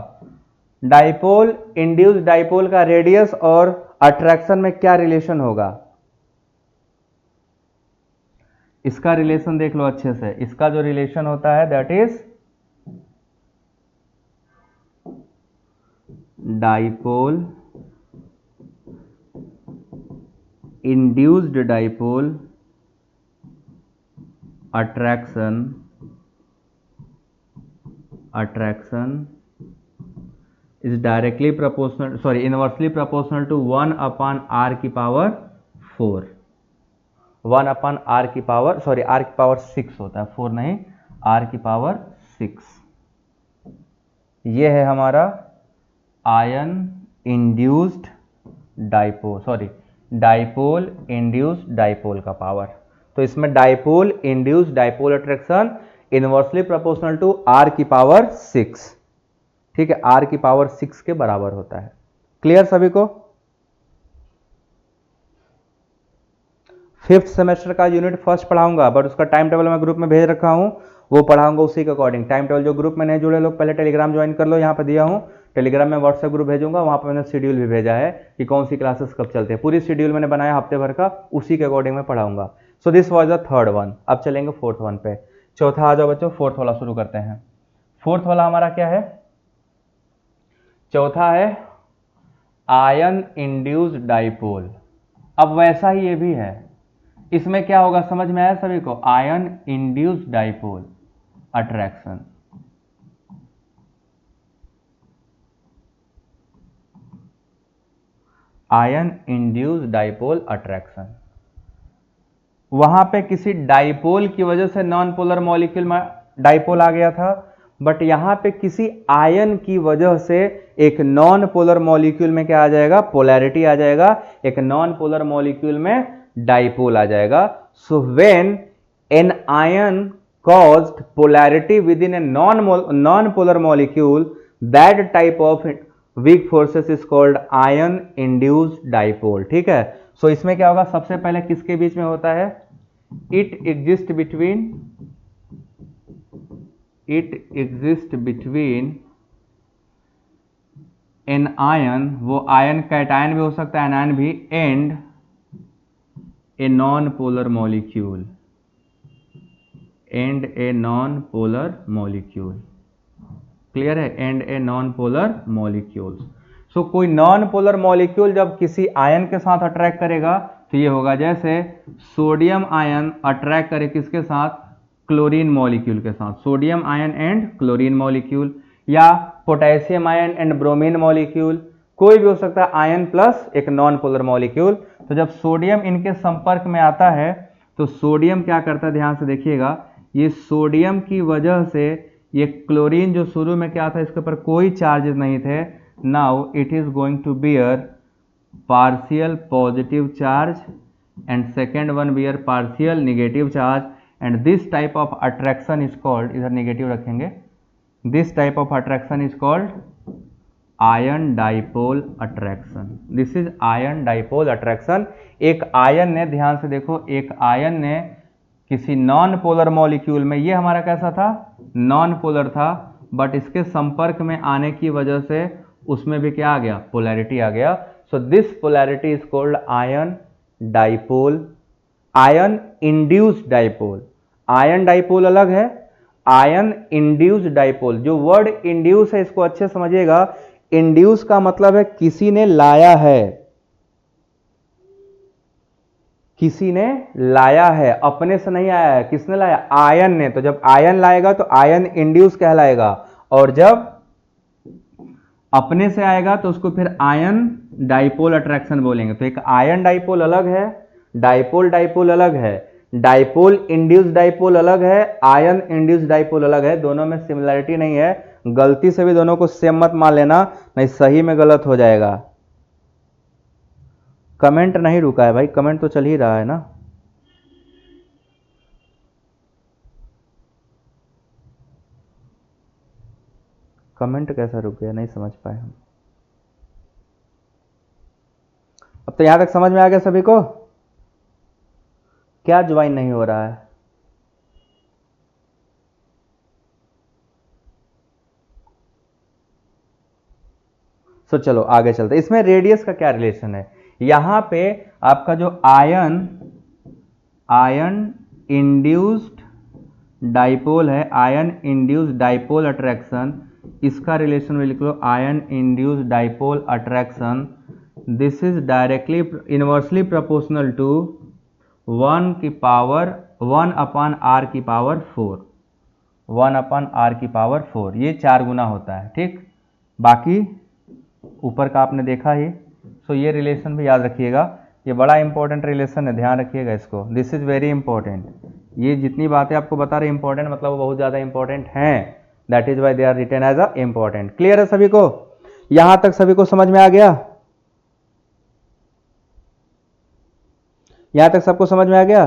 डाइपोल इंड्यूस डाइपोल का रेडियस और अट्रैक्शन में क्या रिलेशन होगा? इसका रिलेशन देख लो अच्छे से। इसका जो रिलेशन होता है that is dipole induced dipole attraction is directly proportional, sorry, inversely proportional to 1 upon r की पावर 4, 1 upon r की पावर, सॉरी r की पावर 6 होता है, 4 नहीं, r की पावर 6। ये है हमारा ion induced dipole, sorry dipole induced dipole का पावर। तो इसमें dipole induced dipole attraction inversely proportional to r की पावर 6, ठीक है, r की पावर 6 के बराबर होता है। क्लियर सभी को? 5th सेमेस्टर का यूनिट फर्स्ट पढ़ाऊंगा, बट उसका टाइम टेबल मैं ग्रुप में भेज रखा हूं, वो पढ़ाऊंगा उसी के अकॉर्डिंग। टाइम टेबल जो ग्रुप में नहीं जुड़े लोग पहले टेलीग्राम ज्वाइन कर लो, यहाँ पे दिया हूं टेलीग्राम में, व्हाट्सएप ग्रुप भेजूंगा, वहां पर मैंने शेड्यूल भी भेजा है कि कौन सी क्लासेस कब चलते हैं, पूरी शेड्यूल मैंने बनाया हफ्ते भर का, उसी के अकॉर्डिंग मैं पढ़ाऊंगा। So this was the 3rd one. अब चलेंगे 4th वन पे। चौथा आ जाओ बच्चों, 4th वाला शुरू करते हैं। 4th वाला हमारा क्या है? चौथा है आयन इंड्यूस्ड डाइपोल। अब वैसा ही ये भी है, इसमें क्या होगा समझ में आया सभी को? Ion induced dipole attraction. Ion induced dipole attraction, वहां पे किसी डाइपोल की वजह से नॉन पोलर मॉलिक्यूल में डाइपोल आ गया था, बट यहां पे किसी आयन की वजह से एक नॉन पोलर मॉलिक्यूल में क्या आ जाएगा? पोलैरिटी आ जाएगा, एक नॉन पोलर मॉलिक्यूल में डाइपोल आ जाएगा। So when an ion caused polarity within a non-polar molecule, that type of weak forces is called ion induced dipole, ठीक है। सो इसमें क्या होगा? सबसे पहले किसके बीच में होता है? it exists between an ion, वो आयन कैटायन भी हो सकता है, एनायन भी, and a non-polar molecule, and a non-polar molecule, clear है? and a non-polar molecules। सो कोई नॉन पोलर मॉलिक्यूल जब किसी आयन के साथ अट्रैक्ट करेगा तो ये होगा, जैसे सोडियम आयन अट्रैक्ट करे किसके साथ? क्लोरीन मॉलिक्यूल के साथ, sodium ion and chlorine molecule, या potassium ion and bromine molecule, कोई भी हो सकता है आयन प्लस एक नॉन पोलर मॉलिक्यूल। तो जब सोडियम इनके संपर्क में आता है तो तो सोडियम क्या करता है, ध्यान से देखिएगा, ये सोडियम की वजह से ये क्लोरीन जो शुरू में क्या था, इसके ऊपर कोई चार्जेस नहीं थे, now it is going to bear partial positive charge and second one bear partial negative charge, and this type of attraction is called, इधर निगेटिव रखेंगे, this type of attraction is called ion dipole attraction. This is ion dipole attraction. एक ion ने, ध्यान से देखो, एक ion ने किसी नॉन पोलर मॉलिक्यूल में, ये हमारा कैसा था, नॉन पोलर था, बट इसके संपर्क में आने की वजह से उसमें भी क्या आ गया, पोलैरिटी आ गया। So this polarity is called ion dipole, ion induced dipole. Ion dipole अलग है, आयन इंड्यूस्ड डाइपोल। जो वर्ड इंड्यूस है इसको अच्छे समझिएगा, इंड्यूस का मतलब है किसी ने लाया है, किसी ने लाया है, अपने से नहीं आया है, किसने लाया, आयन ने। तो जब आयन लाएगा तो आयन इंड्यूस कहलाएगा, और जब अपने से आएगा तो उसको फिर आयन डाइपोल अट्रैक्शन बोलेंगे। तो एक आयन डाइपोल अलग है, डाइपोल डाइपोल अलग है, डाइपोल इंड्यूस्ड डाइपोल अलग है, आयन इंड्यूस्ड डाइपोल अलग है। दोनों में सिमिलरिटी नहीं है, गलती से भी दोनों को सेम मत मान लेना, नहीं सही में गलत हो जाएगा। कमेंट नहीं रुका है भाई, कमेंट तो चल ही रहा है ना। कमेंट कैसा रुक गया, नहीं समझ पाए हम। अब तो यहां तक समझ में आ गया सभी को, क्या ज्वाइन नहीं हो रहा है। तो चलो आगे चलते। इसमें रेडियस का क्या रिलेशन है, यहां पे आपका जो आयन इंड्यूस्ड डाइपोल है, आयन इंड्यूस्ड डाइपोल अट्रैक्शन, इसका रिलेशन में लिख लो ion induced dipole attraction. This is directly inversely proportional to 1 की पावर 1 अपॉन आर की पावर 4, 1 अपॉन आर की पावर 4, ये 4 गुना होता है, ठीक। बाकी ऊपर का आपने देखा ही। सो ये रिलेशन भी याद रखिएगा, ये बड़ा इंपॉर्टेंट रिलेशन है, ध्यान रखिएगा इसको, दिस इज वेरी इंपॉर्टेंट। ये जितनी बातें आपको बता रहे इंपॉर्टेंट मतलब वो बहुत ज़्यादा इंपॉर्टेंट हैं, that is why they are written as a important. Clear है सभी को, यहां तक सभी को समझ में आ गया, यहां तक सबको समझ में आ गया।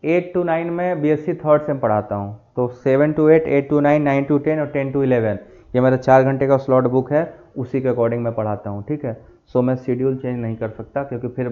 8 to 9 में बीएससी थर्ड सेम पढ़ाता हूँ, तो 7 to 8, 8 to 9, 9 to 10 और 10 to 11 ये मेरा 4 घंटे का स्लॉट बुक है, उसी के अकॉर्डिंग मैं पढ़ाता हूँ, ठीक है। सो मैं शेड्यूल चेंज नहीं कर सकता क्योंकि फिर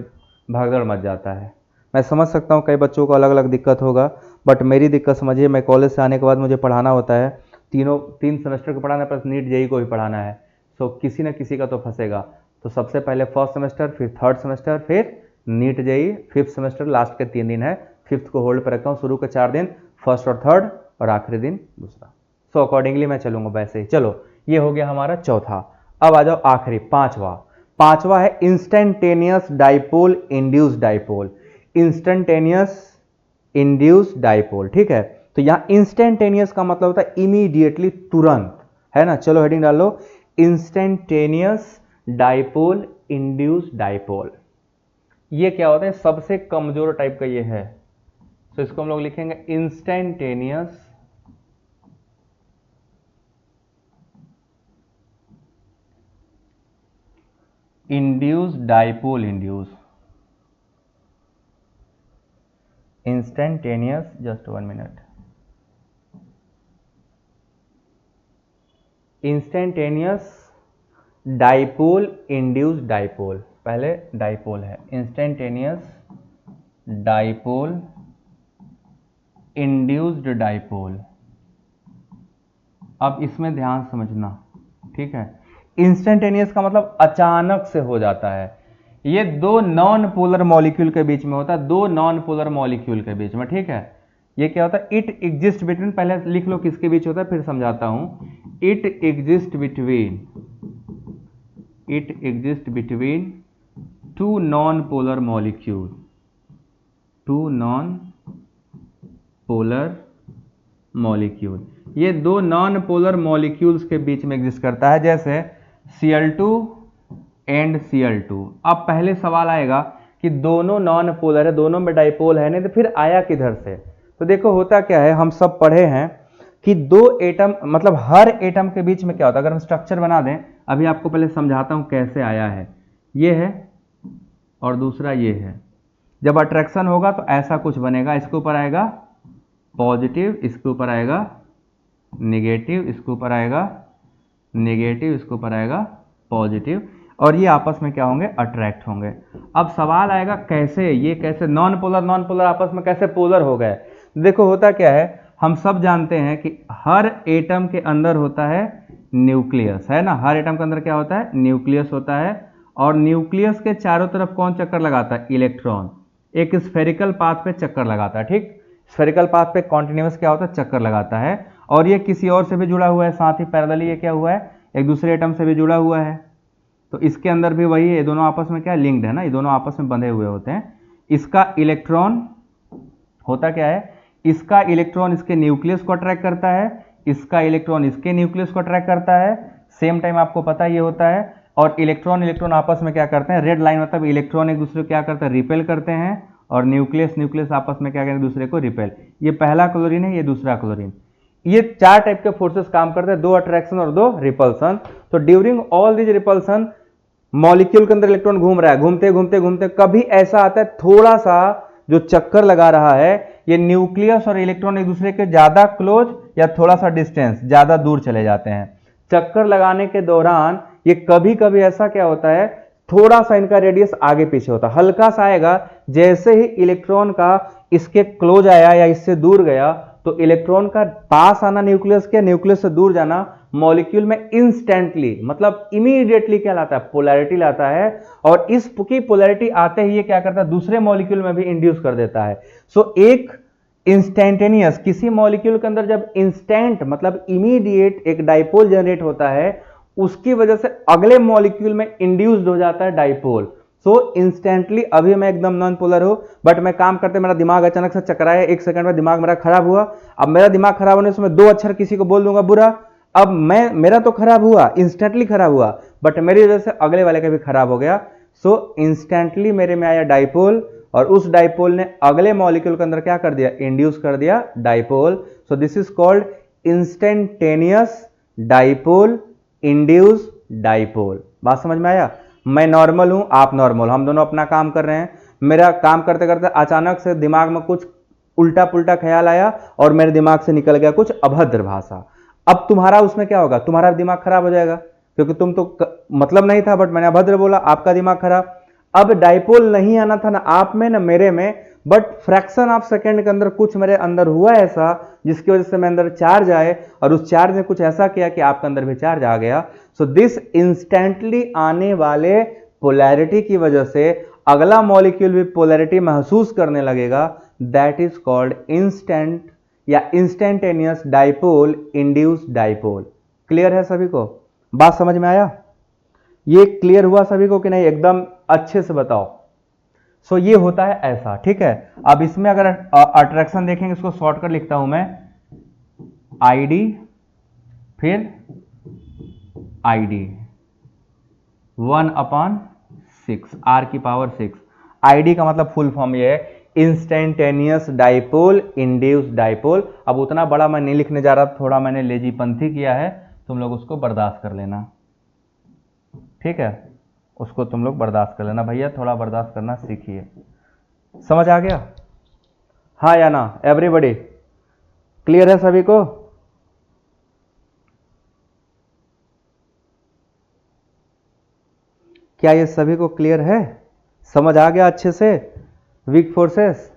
भागदौड़ मच जाता है। मैं समझ सकता हूँ कई बच्चों को अलग अलग दिक्कत होगा, बट मेरी दिक्कत समझिए, मैं कॉलेज से आने के बाद मुझे पढ़ाना होता है, 3 सेमेस्टर को पढ़ाना प्लस नीट जेई को भी पढ़ाना है। सो किसी न किसी का तो फंसेगा। तो सबसे पहले फर्स्ट सेमेस्टर, फिर थर्ड सेमेस्टर, फिर NEET JEE, 5th semester last के 3 दिन है, 5th को होल्ड पर रखा हूँ, शुरू के 4 दिन फर्स्ट और थर्ड, और आखिरी दिन दूसरा। सो अकॉर्डिंगली मैं चलूंगा वैसे ही। चलो ये हो गया हमारा चौथा। अब आ जाओ आखिरी पांचवा है instantaneous dipole induced dipole, instantaneous induced dipole, ठीक है। तो यहां इंस्टेंटेनियस का मतलब होता है इमीडिएटली, तुरंत, है ना। चलो हेडिंग डाल लो, इंस्टेंटेनियस डाइपोल इंड्यूस्ड डाइपोल। ये क्या होता है, सबसे कमजोर टाइप का ये है, तो इसको हम लोग लिखेंगे instantaneous induced dipole, instantaneous, just 1 minute, instantaneous dipole induced dipole, पहले डाइपोल है, इंस्टेंटेनियस डाइपोल इंड्यूस्ड डाइपोल। अब इसमें ध्यान समझना, ठीक है। इंस्टेंटेनियस का मतलब अचानक से हो जाता है, ये 2 नॉन पोलर मॉलिक्यूल के बीच में होता है, 2 नॉन पोलर मॉलिक्यूल के बीच में, ठीक है। ये क्या होता है, इट एग्जिस्ट बिटवीन, पहले लिख लो किसके बीच होता है फिर समझाता हूं। It exist between 2 non polar molecule, 2 non polar molecule, ये 2 नॉन पोलर मॉलिक्यूल्स के बीच में एग्जिस्ट करता है। जैसे Cl2 एंड Cl2। अब पहले सवाल आएगा कि दोनों नॉन पोलर है, दोनों में डाइपोल है, नहीं तो फिर आया किधर से। तो देखो होता क्या है, हम सब पढ़े हैं कि दो एटम मतलब हर एटम के बीच में क्या होता है। अगर हम स्ट्रक्चर बना दें, अभी आपको पहले समझाता हूं कैसे आया है। ये है और दूसरा ये है। जब अट्रैक्शन होगा तो ऐसा कुछ बनेगा, इसके ऊपर आएगा पॉजिटिव, इसके ऊपर आएगा नेगेटिव, इसके ऊपर आएगा नेगेटिव, इसके ऊपर आएगा पॉजिटिव, और ये आपस में क्या होंगे, अट्रैक्ट होंगे। अब सवाल आएगा कैसे, ये कैसे नॉन पोलर आपस में कैसे पोलर हो गए। देखो होता क्या है, हम सब जानते हैं कि हर एटम के अंदर होता है न्यूक्लियस, है ना। हर एटम के अंदर क्या होता है, न्यूक्लियस होता है, और न्यूक्लियस के चारों तरफ कौन चक्कर लगाता है, इलेक्ट्रॉन एक स्फेरिकल पाथ पे चक्कर लगाता है। ठीक, स्फेरिकल पाथ पे कॉन्टिन्यूस क्या होता है, चक्कर लगाता है, और ये किसी और से भी जुड़ा हुआ है, साथ ही पैरेलली ये क्या हुआ है, एक दूसरे एटम से भी जुड़ा हुआ है। तो इसके अंदर भी वही है, ये दोनों आपस में क्या लिंक्ड है ना, ये दोनों आपस में बंधे हुए होते हैं। इसका इलेक्ट्रॉन होता क्या है, इसका इलेक्ट्रॉन इसके न्यूक्लियस को अट्रैक्ट करता है, इसका इलेक्ट्रॉन इसके न्यूक्लियस को अट्रैक्ट करता है, सेम टाइम आपको पता ये होता है। और इलेक्ट्रॉन आपस में क्या करते हैं, रेड लाइन मतलब इलेक्ट्रॉन एक दूसरे को क्या करते हैं, रिपेल करते हैं, और न्यूक्लियस आपस में क्या करेंगे, दूसरे को रिपेल। ये पहला क्लोरीन है, ये दूसरा क्लोरीन। ये चार टाइप के फोर्सेस काम करते हैं, दो अट्रैक्शन और दो रिपल्सन। तो during all this repulsion molecule के अंदर इलेक्ट्रॉन घूम रहा है, घूमते घूमते घूमते कभी ऐसा आता है थोड़ा सा जो चक्कर लगा रहा है, ये न्यूक्लियस और इलेक्ट्रॉन एक दूसरे के ज्यादा क्लोज या थोड़ा सा डिस्टेंस ज्यादा दूर चले जाते हैं। चक्कर लगाने के दौरान ये कभी कभी ऐसा क्या होता है, थोड़ा सा इनका रेडियस आगे पीछे होता है, हल्का सा आएगा। जैसे ही इलेक्ट्रॉन का इसके क्लोज आया या इससे दूर गया, तो इलेक्ट्रॉन का पास आना न्यूक्लियस के, न्यूक्लियस से दूर जाना मॉलिक्यूल में इंस्टेंटली मतलब इमीडिएटली क्या लाता है, पोलैरिटी लाता है। और इस की पोलैरिटी आते ही ये क्या करता है, दूसरे मॉलिक्यूल में भी इंड्यूस कर देता है। सो एक इंस्टेंटेनियस किसी मॉलिक्यूल के अंदर जब इंस्टेंट मतलब इमीडिएट एक डाइपोल जनरेट होता है, उसकी वजह से अगले मॉलिक्यूल में इंड्यूस्ड हो जाता है डाइपोल। सो इंस्टेंटली अभी मैं एकदम नॉन पोलर हूं, बट मैं काम करते मेरा दिमाग अचानक से चकराया, एक सेकंड में दिमाग मेरा खराब हुआ। अब मेरा दिमाग खराब होने से मैं दो अक्षर किसी को बोल दूंगा बुरा, अब मेरा तो खराब हुआ, इंस्टेंटली खराब हुआ, बट मेरी वजह से अगले वाले का भी खराब हो गया। सो इंस्टेंटली मेरे में आया डाइपोल, और उस डाइपोल ने अगले मॉलिक्यूल के अंदर क्या कर दिया, इंड्यूस कर दिया dipole. So this is called instantaneous dipole induce dipole. बात समझ में आया। मैं नॉर्मल हूं, आप नॉर्मल, हम दोनों अपना काम कर रहे हैं। मेरा काम करते करते अचानक से दिमाग में कुछ उल्टा पुल्टा ख्याल आया और मेरे दिमाग से निकल गया कुछ अभद्र भाषा। अब तुम्हारा उसमें क्या होगा, तुम्हारा दिमाग खराब हो जाएगा, क्योंकि तुम तो मतलब नहीं था, बट मैंने अभद्र बोला, आपका दिमाग खराब। अब डाइपोल नहीं आना था ना आप में ना मेरे में, बट फ्रैक्शन ऑफ सेकेंड के अंदर कुछ मेरे अंदर हुआ ऐसा जिसकी वजह से मेरे अंदर चार्ज आए, और उस चार्ज ने कुछ ऐसा किया कि आपके अंदर भी चार्ज आ गया। सो दिस इंस्टेंटली आने वाले पोलैरिटी की वजह से अगला मॉलिक्यूल भी पोलैरिटी महसूस करने लगेगा। दैट इज कॉल्ड इंस्टेंट या instantaneous dipole induced dipole. Clear है सभी को, बात समझ में आया। ये क्लियर हुआ सभी को कि नहीं, एकदम अच्छे से बताओ। सो ये होता है ऐसा, ठीक है। अब इसमें अगर अट्रैक्शन देखेंगे, इसको शॉर्टकट लिखता हूं मैं, आईडी फिर आईडी 1/6 r की पावर 6। आईडी का मतलब फुल फॉर्म ये है, इंस्टेंटेनियस डाइपोल इंड्यूस्ड डाइपोल। अब उतना बड़ा मैं नहीं लिखने जा रहा, थोड़ा मैंने लेजीपंथी किया है, तुम लोग उसको बर्दाश्त कर लेना, ठीक है। उसको तुम लोग बर्दाश्त कर लेना भैया, थोड़ा बर्दाश्त करना सीखिए। समझ आ गया, हाँ या ना एवरीबॉडी, क्लियर है सभी को। क्या ये सभी को क्लियर है, समझ आ गया अच्छे से वीक फोर्सेस।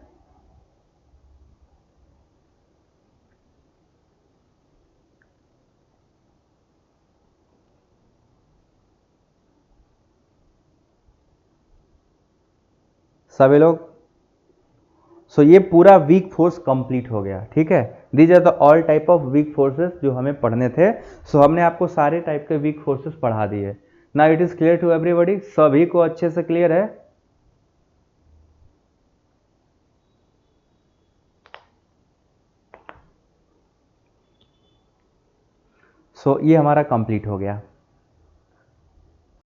सभी लोग, सो ये पूरा वीक फोर्स कंप्लीट हो गया, ठीक है। These are the all type of weak forces जो हमें पढ़ने थे। सो हमने आपको सारे टाइप के वीक फोर्सेस पढ़ा दिए। Now it is clear to everybody, सभी को अच्छे से क्लियर है। सो ये हमारा कंप्लीट हो गया।